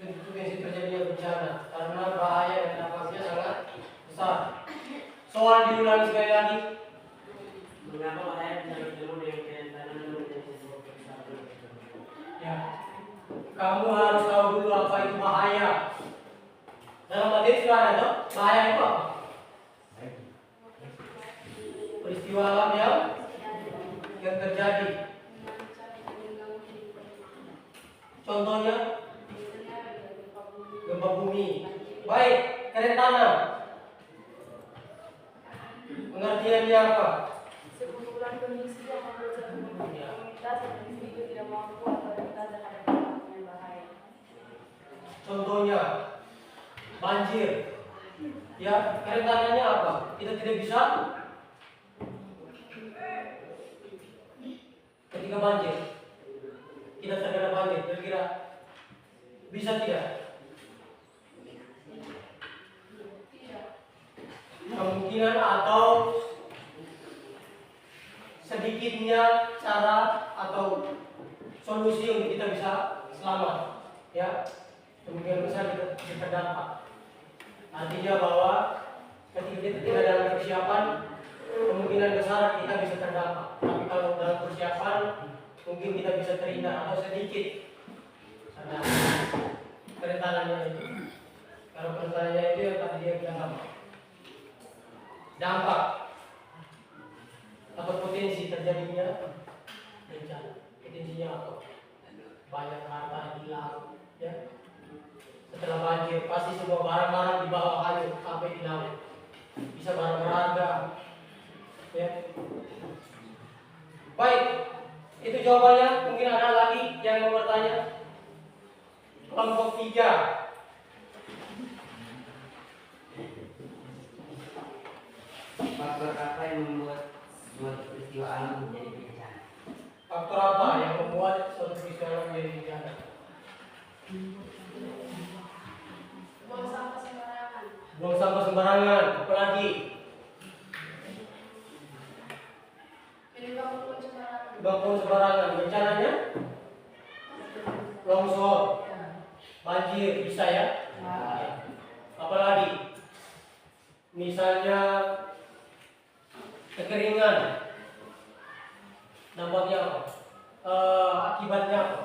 Potensi terjadinya bencana karena bahaya dan dampaknya sangat besar. Soal diulangi sekali lagi. Mengapa bahaya bisa bertemu dengan kerentanan dan menjadi sebuah kerusakan atau kerugian. Ya, kamu harus tahu dulu apa itu bahaya. Dalam materi sudah ada toh? Bahaya itu apa? Peristiwa alam yang terjadi. Contohnya gempa bumi. Baik, kerentanan. Pengertiannya apa? Sekumpulan kondisi yang membuat komunitas dan individu tidak mampu atau rentan terhadap dampak yang bahaya. Contohnya banjir. Ya, kerentanannya apa? Kita tidak bisa ketika banjir. Kita terkena banjir, kira-kira bisa tidak? Kemungkinan atau sedikitnya cara atau solusi untuk kita bisa selamat, ya. Kemungkinan besar kita bisa terdampak. Artinya bahwa ketika kita tidak dalam persiapan, kemungkinan besar kita bisa terdampak. Tapi kalau dalam persiapan, mungkin kita bisa terhindar atau sedikit karena kerentanannya itu. masalahnya itu yang tadi dia bilang apa? Dampak atau potensi terjadinya bencana. Potensinya apa? Banyak harta hilang, ya. Setelah banjir pasti semua barang-barang di bawah hanyut sampai di laut. Bisa barang berharga, ya. Baik, itu jawabannya. Mungkin ada lagi yang mau bertanya. Kelompok 3. Faktor apa yang membuat suatu peristiwa alam menjadi bencana? Faktor apa yang membuat suatu peristiwa menjadi bencana? Buang sampah sembarangan. Buang sampah sembarangan, apalagi Menimba pohon sembarangan. buang pohon sembarangan. Bencananya longsor, banjir bisa ya. Apalagi misalnya kekeringan, dampaknya apa? Akibatnya apa?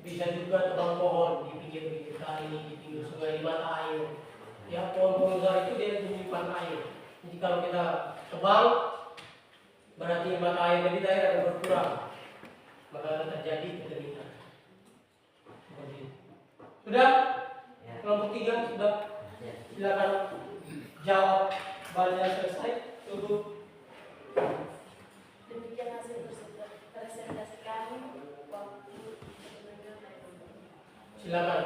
Bisa juga tebang pohon di pinggir-pinggir kali, di pinggir sungai, di mata air. Ya, pohon-pohon besar itu dia menyimpan air. Jadi kalau kita tebang, berarti mata air dari air akan berkurang, maka akan terjadi kekeringan. Seperti itu. Sudah? Ya. Kelompok 3 sudah. Ya. Silakan jawab. Bahannya selesai. Tutup. Demikian hasil presentasi kami waktu Silakan.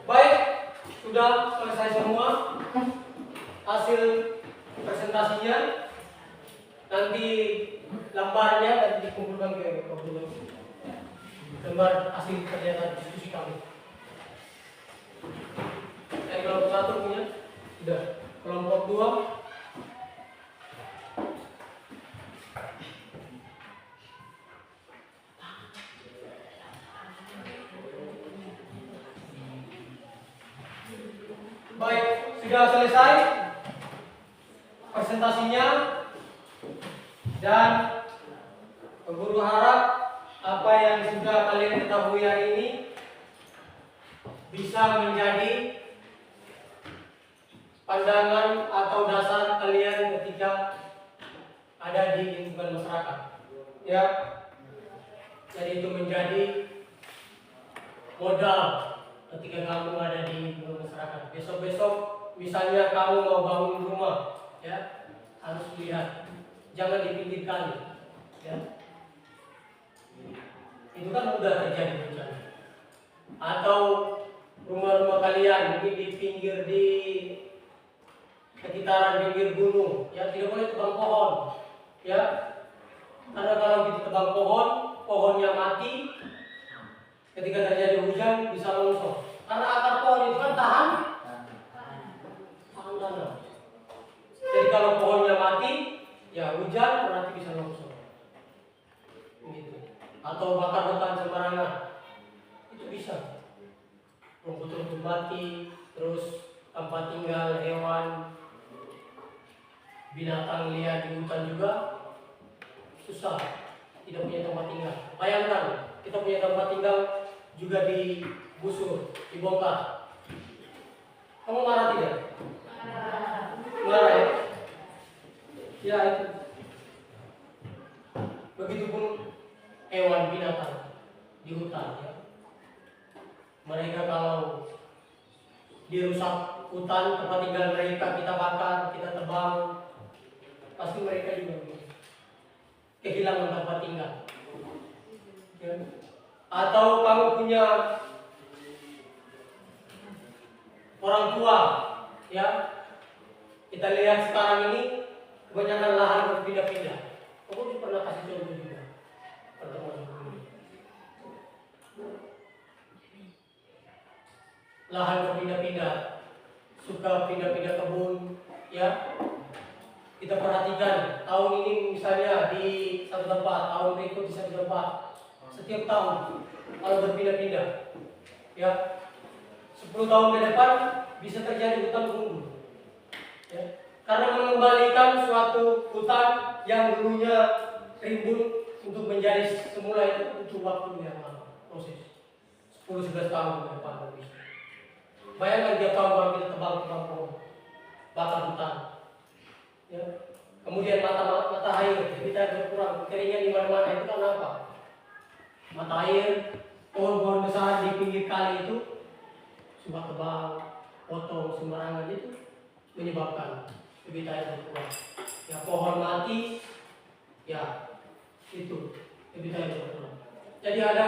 Baik, sudah selesai semua hasil presentasinya. Nanti lembarnya nanti dikumpulkan ke komputer. Lembar hasil pernyataan diskusi kami. Kelompok 1 punya sudah. Kelompok 2 baik, sudah selesai presentasinya dan guru harap apa yang sudah kalian ketahui hari ini bisa menjadi pandangan atau dasar kalian ketika ada di lingkungan masyarakat, ya. Jadi itu menjadi modal ketika kamu ada di lingkungan masyarakat. Besok-besok misalnya kamu mau bangun rumah, ya, harus lihat, jangan di pinggir kali, ya. Itu kan mudah terjadi bencana. Atau rumah-rumah kalian mungkin di pinggir di sekitaran pinggir gunung, ya, tidak boleh tebang pohon, ya, karena kalau kita tebang pohon, pohonnya mati, ketika terjadi hujan bisa longsor, karena akar pohon itu kan tahan tanah. Jadi kalau pohonnya mati, ya hujan berarti bisa longsor, gitu. Atau bakar hutan sembarangan, itu bisa. Rumput-rumput mati, terus tempat tinggal hewan, binatang liar di hutan juga susah, tidak punya tempat tinggal. Bayangkan kita punya tempat tinggal juga digusur, dibongkar. Kamu marah tidak? Marah ya? Ya itu. Begitupun hewan binatang di hutan, ya. Mereka kalau dirusak hutan, tempat tinggal mereka kita bakar, kita tebang, pasti mereka juga kehilangan tempat tinggal, ya. Atau kamu punya orang tua, ya, kita lihat sekarang ini kebanyakan lahan berpindah-pindah. Kamu pernah kasih contoh juga pertemuan ini. Lahan berpindah-pindah, suka pindah-pindah kebun, ya. Kita perhatikan tahun ini misalnya di satu tempat, tahun berikut di satu tempat, setiap tahun kalau berpindah-pindah, ya, 10 tahun ke depan bisa terjadi hutan gundul, Ya. Karena mengembalikan suatu hutan yang dulunya rimbun untuk menjadi semula itu butuh waktu yang lama, proses 10-11 tahun ke depan lebih. Bayangkan tiap tahun baru kita tebang pohon, bakar hutan. Ya. Kemudian mata air kita berkurang, kekeringan di mana-mana itu kan apa? Mata air, pohon-pohon besar di pinggir kali itu sudah tebang, potong sembarangan itu menyebabkan debit air berkurang. Ya pohon mati, ya itu debit air berkurang. Jadi ada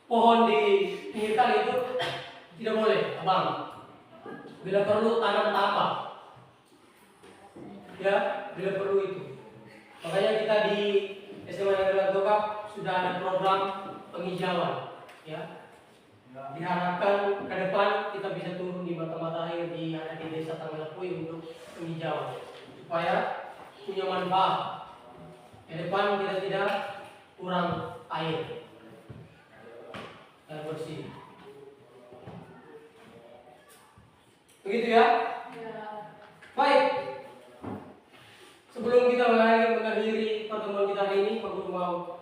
pohon di pinggir kali itu tidak boleh tebang. Bila perlu tanam tambah. Ya, bila perlu itu. Makanya kita di SMA Negeri Tokap sudah ada program penghijauan. Ya, diharapkan ke depan kita bisa turun di mata-mata air di desa Tanggapui untuk penghijauan supaya punya manfaat. Ke depan kita tidak kurang air bersih. Begitu ya? Baik. Sebelum kita mengakhiri pertemuan kita hari ini, Pak Guru mau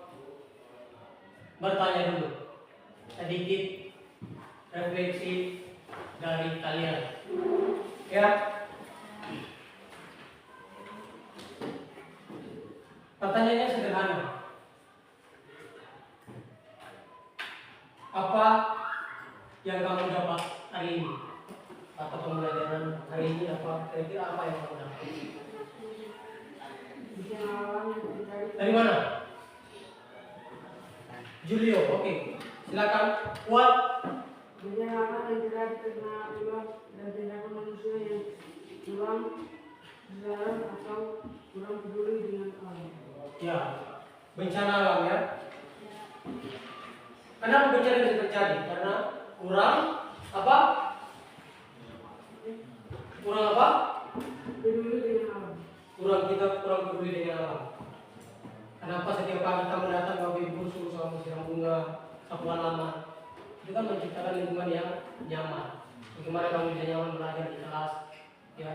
bertanya dulu sedikit refleksi dari kalian. Ya. Pertanyaannya sederhana. Apa yang kamu dapat hari ini? Atau pembelajaran hari ini apa? Kira-kira apa yang kamu dapat? Dari mana? Julio, oke. Silakan. Kuat. Bencana yang terjadi karena ulah dan tindakan manusia yang kurang sadar atau kurang peduli dengan alam. Ya, bencana alam ya. Kenapa bencana bisa terjadi? Karena kurang apa? Kurang apa? Peduli dengan alam. Kurang peduli dengan alam. Kenapa setiap pagi kamu datang Bapak Ibu suruh sama siram bunga, sapuan lama? Itu kan menciptakan lingkungan yang nyaman. Bagaimana kamu bisa nyaman belajar di kelas? Ya.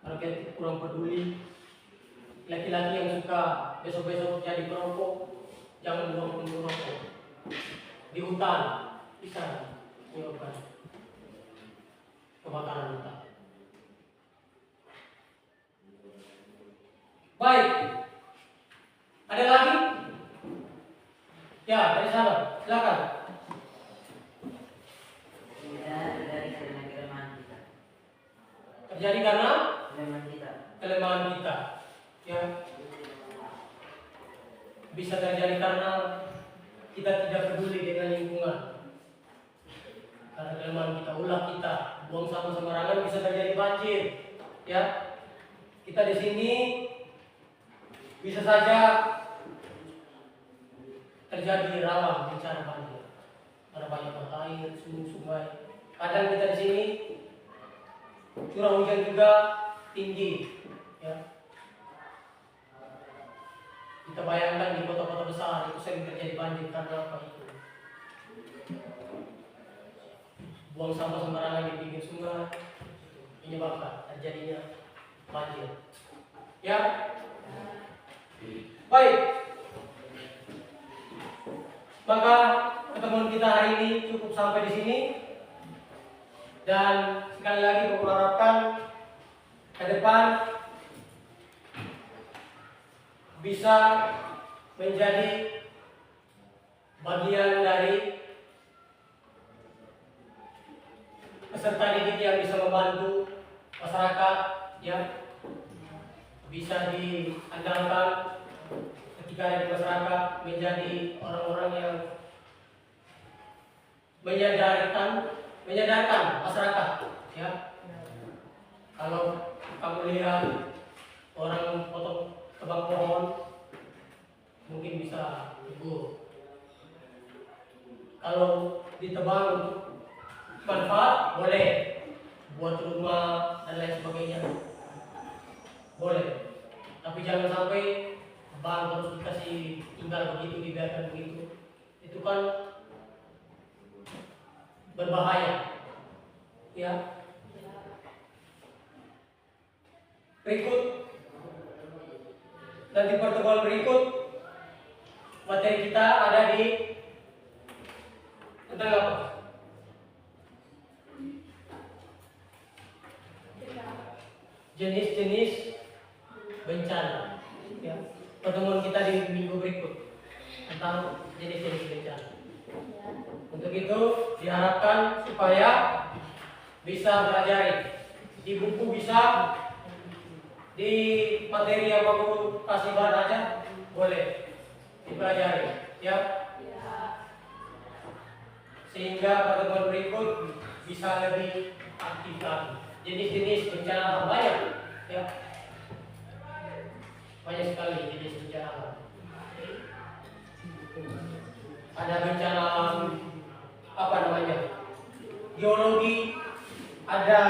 Kalau kita kurang peduli, laki-laki yang suka besok-besok jadi perokok, jangan buang pun merokok. Di hutan bisa menyebabkan kebakaran hutan. Baik. Ada lagi? Ya, dari sana. Silakan. Terjadi karena kelemahan kita. Terjadi karena Kelemahan kita. kelemahan kita. Ya. Bisa terjadi karena kita tidak peduli dengan lingkungan. Karena kelemahan kita, ulah kita, buang sampah sembarangan bisa terjadi banjir. Ya. Kita di sini bisa saja terjadi rawan bencana banjir. Karena banyak mata air, sungai. Kadang kita di sini curah hujan juga tinggi. Ya. Kita bayangkan di kota-kota besar itu sering terjadi banjir karena apa itu? Buang sampah sembarangan di pinggir sungai menyebabkan terjadinya banjir. Ya. Baik. Maka pertemuan kita hari ini cukup sampai di sini. Dan sekali lagi aku mengharapkan ke depan bisa menjadi bagian dari peserta didik yang bisa membantu masyarakat, ya, bisa diandalkan ketika ada di masyarakat, menjadi orang-orang yang menyadarkan masyarakat, ya. Kalau kamu lihat orang potong tebang pohon, mungkin bisa tegur. Kalau ditebang untuk manfaat, boleh buat rumah dan lain sebagainya, boleh. Tapi jangan sampai tebang terus dikasih tinggal begitu, dibiarkan begitu. Itu kan berbahaya. Ya. Berikut dan di pertemuan berikut materi kita ada di tentang apa? Jenis-jenis bencana. Ya. Pertemuan kita di minggu berikut tentang jenis-jenis bencana. Untuk itu diharapkan supaya bisa belajar di buku, bisa di materi yang Pak Guru kasih bahan aja boleh dipelajari, ya. Sehingga pertemuan berikut bisa lebih aktif lagi. Jenis-jenis bencana alam banyak, ya. Banyak sekali jenis bencana alam. Ada bencana alam apa namanya? Geologi, ada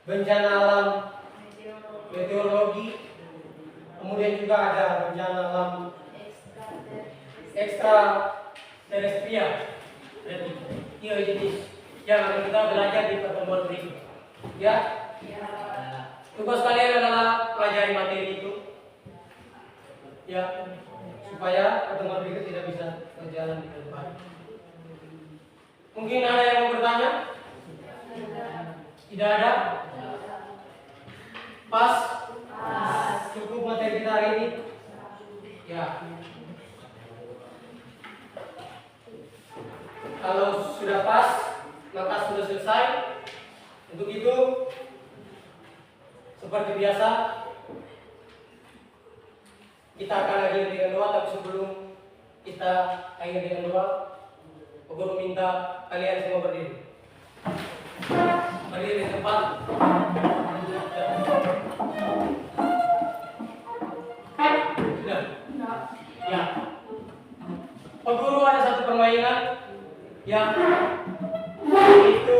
bencana alam meteorologi, kemudian juga ada bencana alam ekstra terestrial. Berarti tiga jenis yang akan kita belajar di pertemuan berikut. Ya. Tugas kalian adalah pelajari materi itu. Ya, supaya pertemuan berikut tidak bisa berjalan di depan. Mungkin ada yang mau bertanya? Tidak ada? Pas? Cukup materi kita hari ini? Ya. Kalau sudah pas, maka sudah selesai. Untuk itu, seperti biasa, kita akan akhiri dengan doa. Tapi sebelum kita akhiri dengan doa, Pak Guru minta kalian semua berdiri. Berdiri di tempat. Sudah? Ya. Pak Guru ada satu permainan yang itu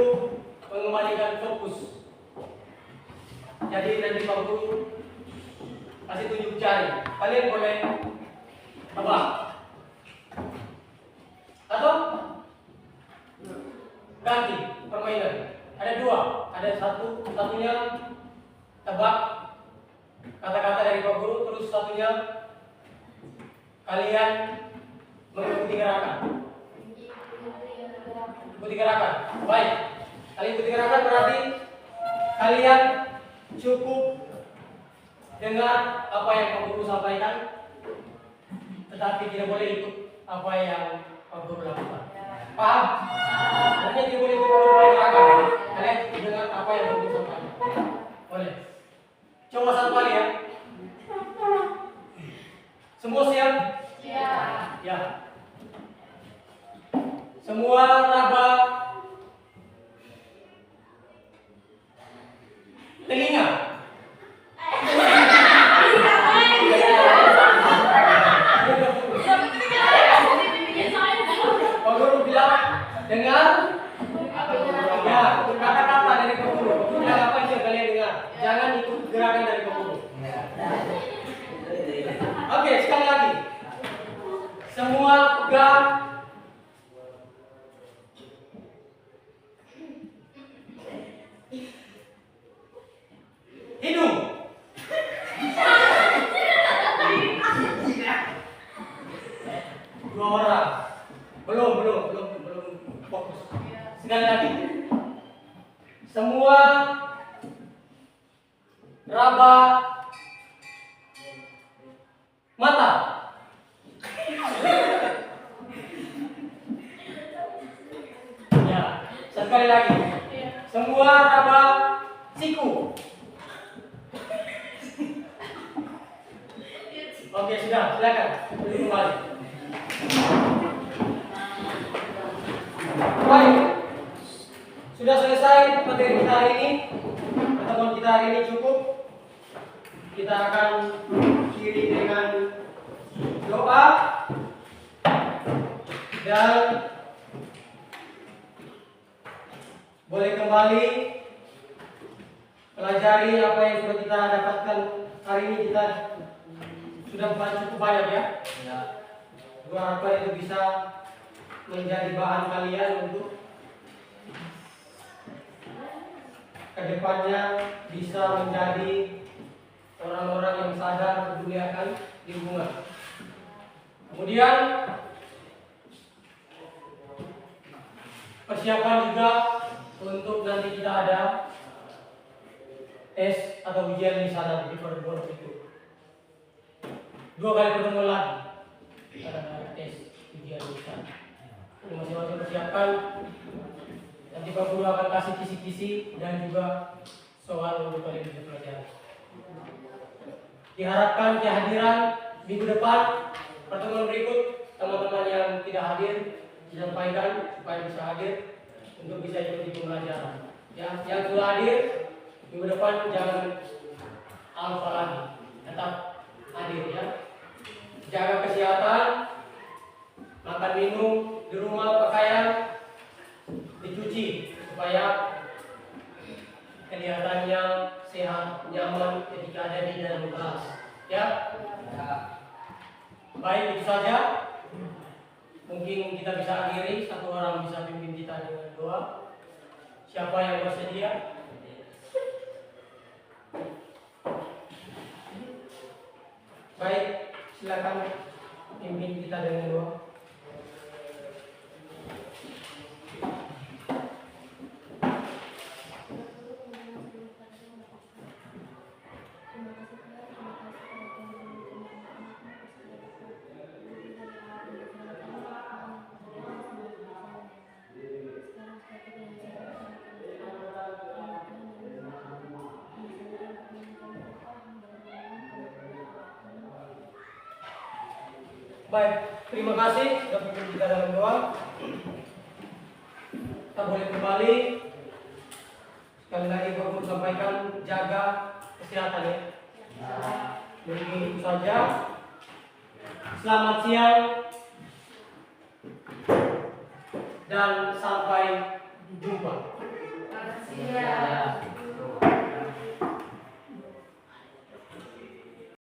mengembalikan fokus. Jadi nanti Pak Guru kasih tunjuk jari. Kalian boleh tebak atau ganti permainan. Ada dua, ada satunya tebak kata-kata dari Pak Guru, terus satunya kalian mengikuti gerakan. Ikuti gerakan. Baik. Kalian ikuti gerakan berarti kalian cukup dengar apa yang Pak Guru sampaikan, tetapi tidak boleh ikut apa yang Pak Guru lakukan. Paham? Hanya tidak boleh ikut gerakan. Kalian dengar apa yang Pak Guru sampaikan. Boleh. Coba satu kali ya. Semua siap? Siap. Ya. Semua raba telinga. Pak Guru bilang dengar ya kata-kata dari Pak Guru. Bilang apa yang kalian dengar. Jangan ikut gerakan dari Pak Guru. Oke, sekali lagi. Semua pegang hidung. Dua orang. Belum fokus. Sekali lagi. Semua raba mata. Ya, sekali lagi. Semua raba siku. Oke, sudah, silakan. Beri kembali. Baik. Sudah selesai materi kita hari ini. Pertemuan kita hari ini cukup. Kita akan akhiri dengan doa dan boleh kembali pelajari apa yang sudah kita dapatkan hari ini. Kita sudah cukup banyak ya. Gua harapkan itu bisa menjadi bahan kalian untuk kedepannya bisa menjadi orang-orang yang sadar peduli akan lingkungan. Kemudian persiapan juga untuk nanti kita ada tes atau ujian di sana di koridor itu. 2 kali pertemuan lagi ada tes ujian di sana. Ini masing-masing persiapkan. Nanti Pak Guru akan kasih kisi-kisi dan juga soal untuk kalian bisa pelajari. Diharapkan kehadiran minggu depan pertemuan berikut teman-teman yang tidak hadir disampaikan supaya bisa hadir untuk bisa ikuti pembelajaran. Ya, yang sudah hadir minggu depan jangan alfa lagi, tetap hadir ya. Jaga kesehatan, makan minum di rumah, pakaian dicuci supaya kelihatannya sehat, nyaman ketika ada di dalam kelas. Ya. Baik, itu saja. Mungkin kita bisa akhiri, satu orang bisa pimpin kita dengan doa. Siapa yang bersedia? Baik, silakan pimpin kita dengan doa. Baik, terima kasih sudah pimpin kita dalam doa. Kita boleh kembali. Sekali lagi Pak Guru sampaikan jaga kesehatan ya. Mungkin itu saja. Selamat siang dan sampai jumpa. Selamat siang.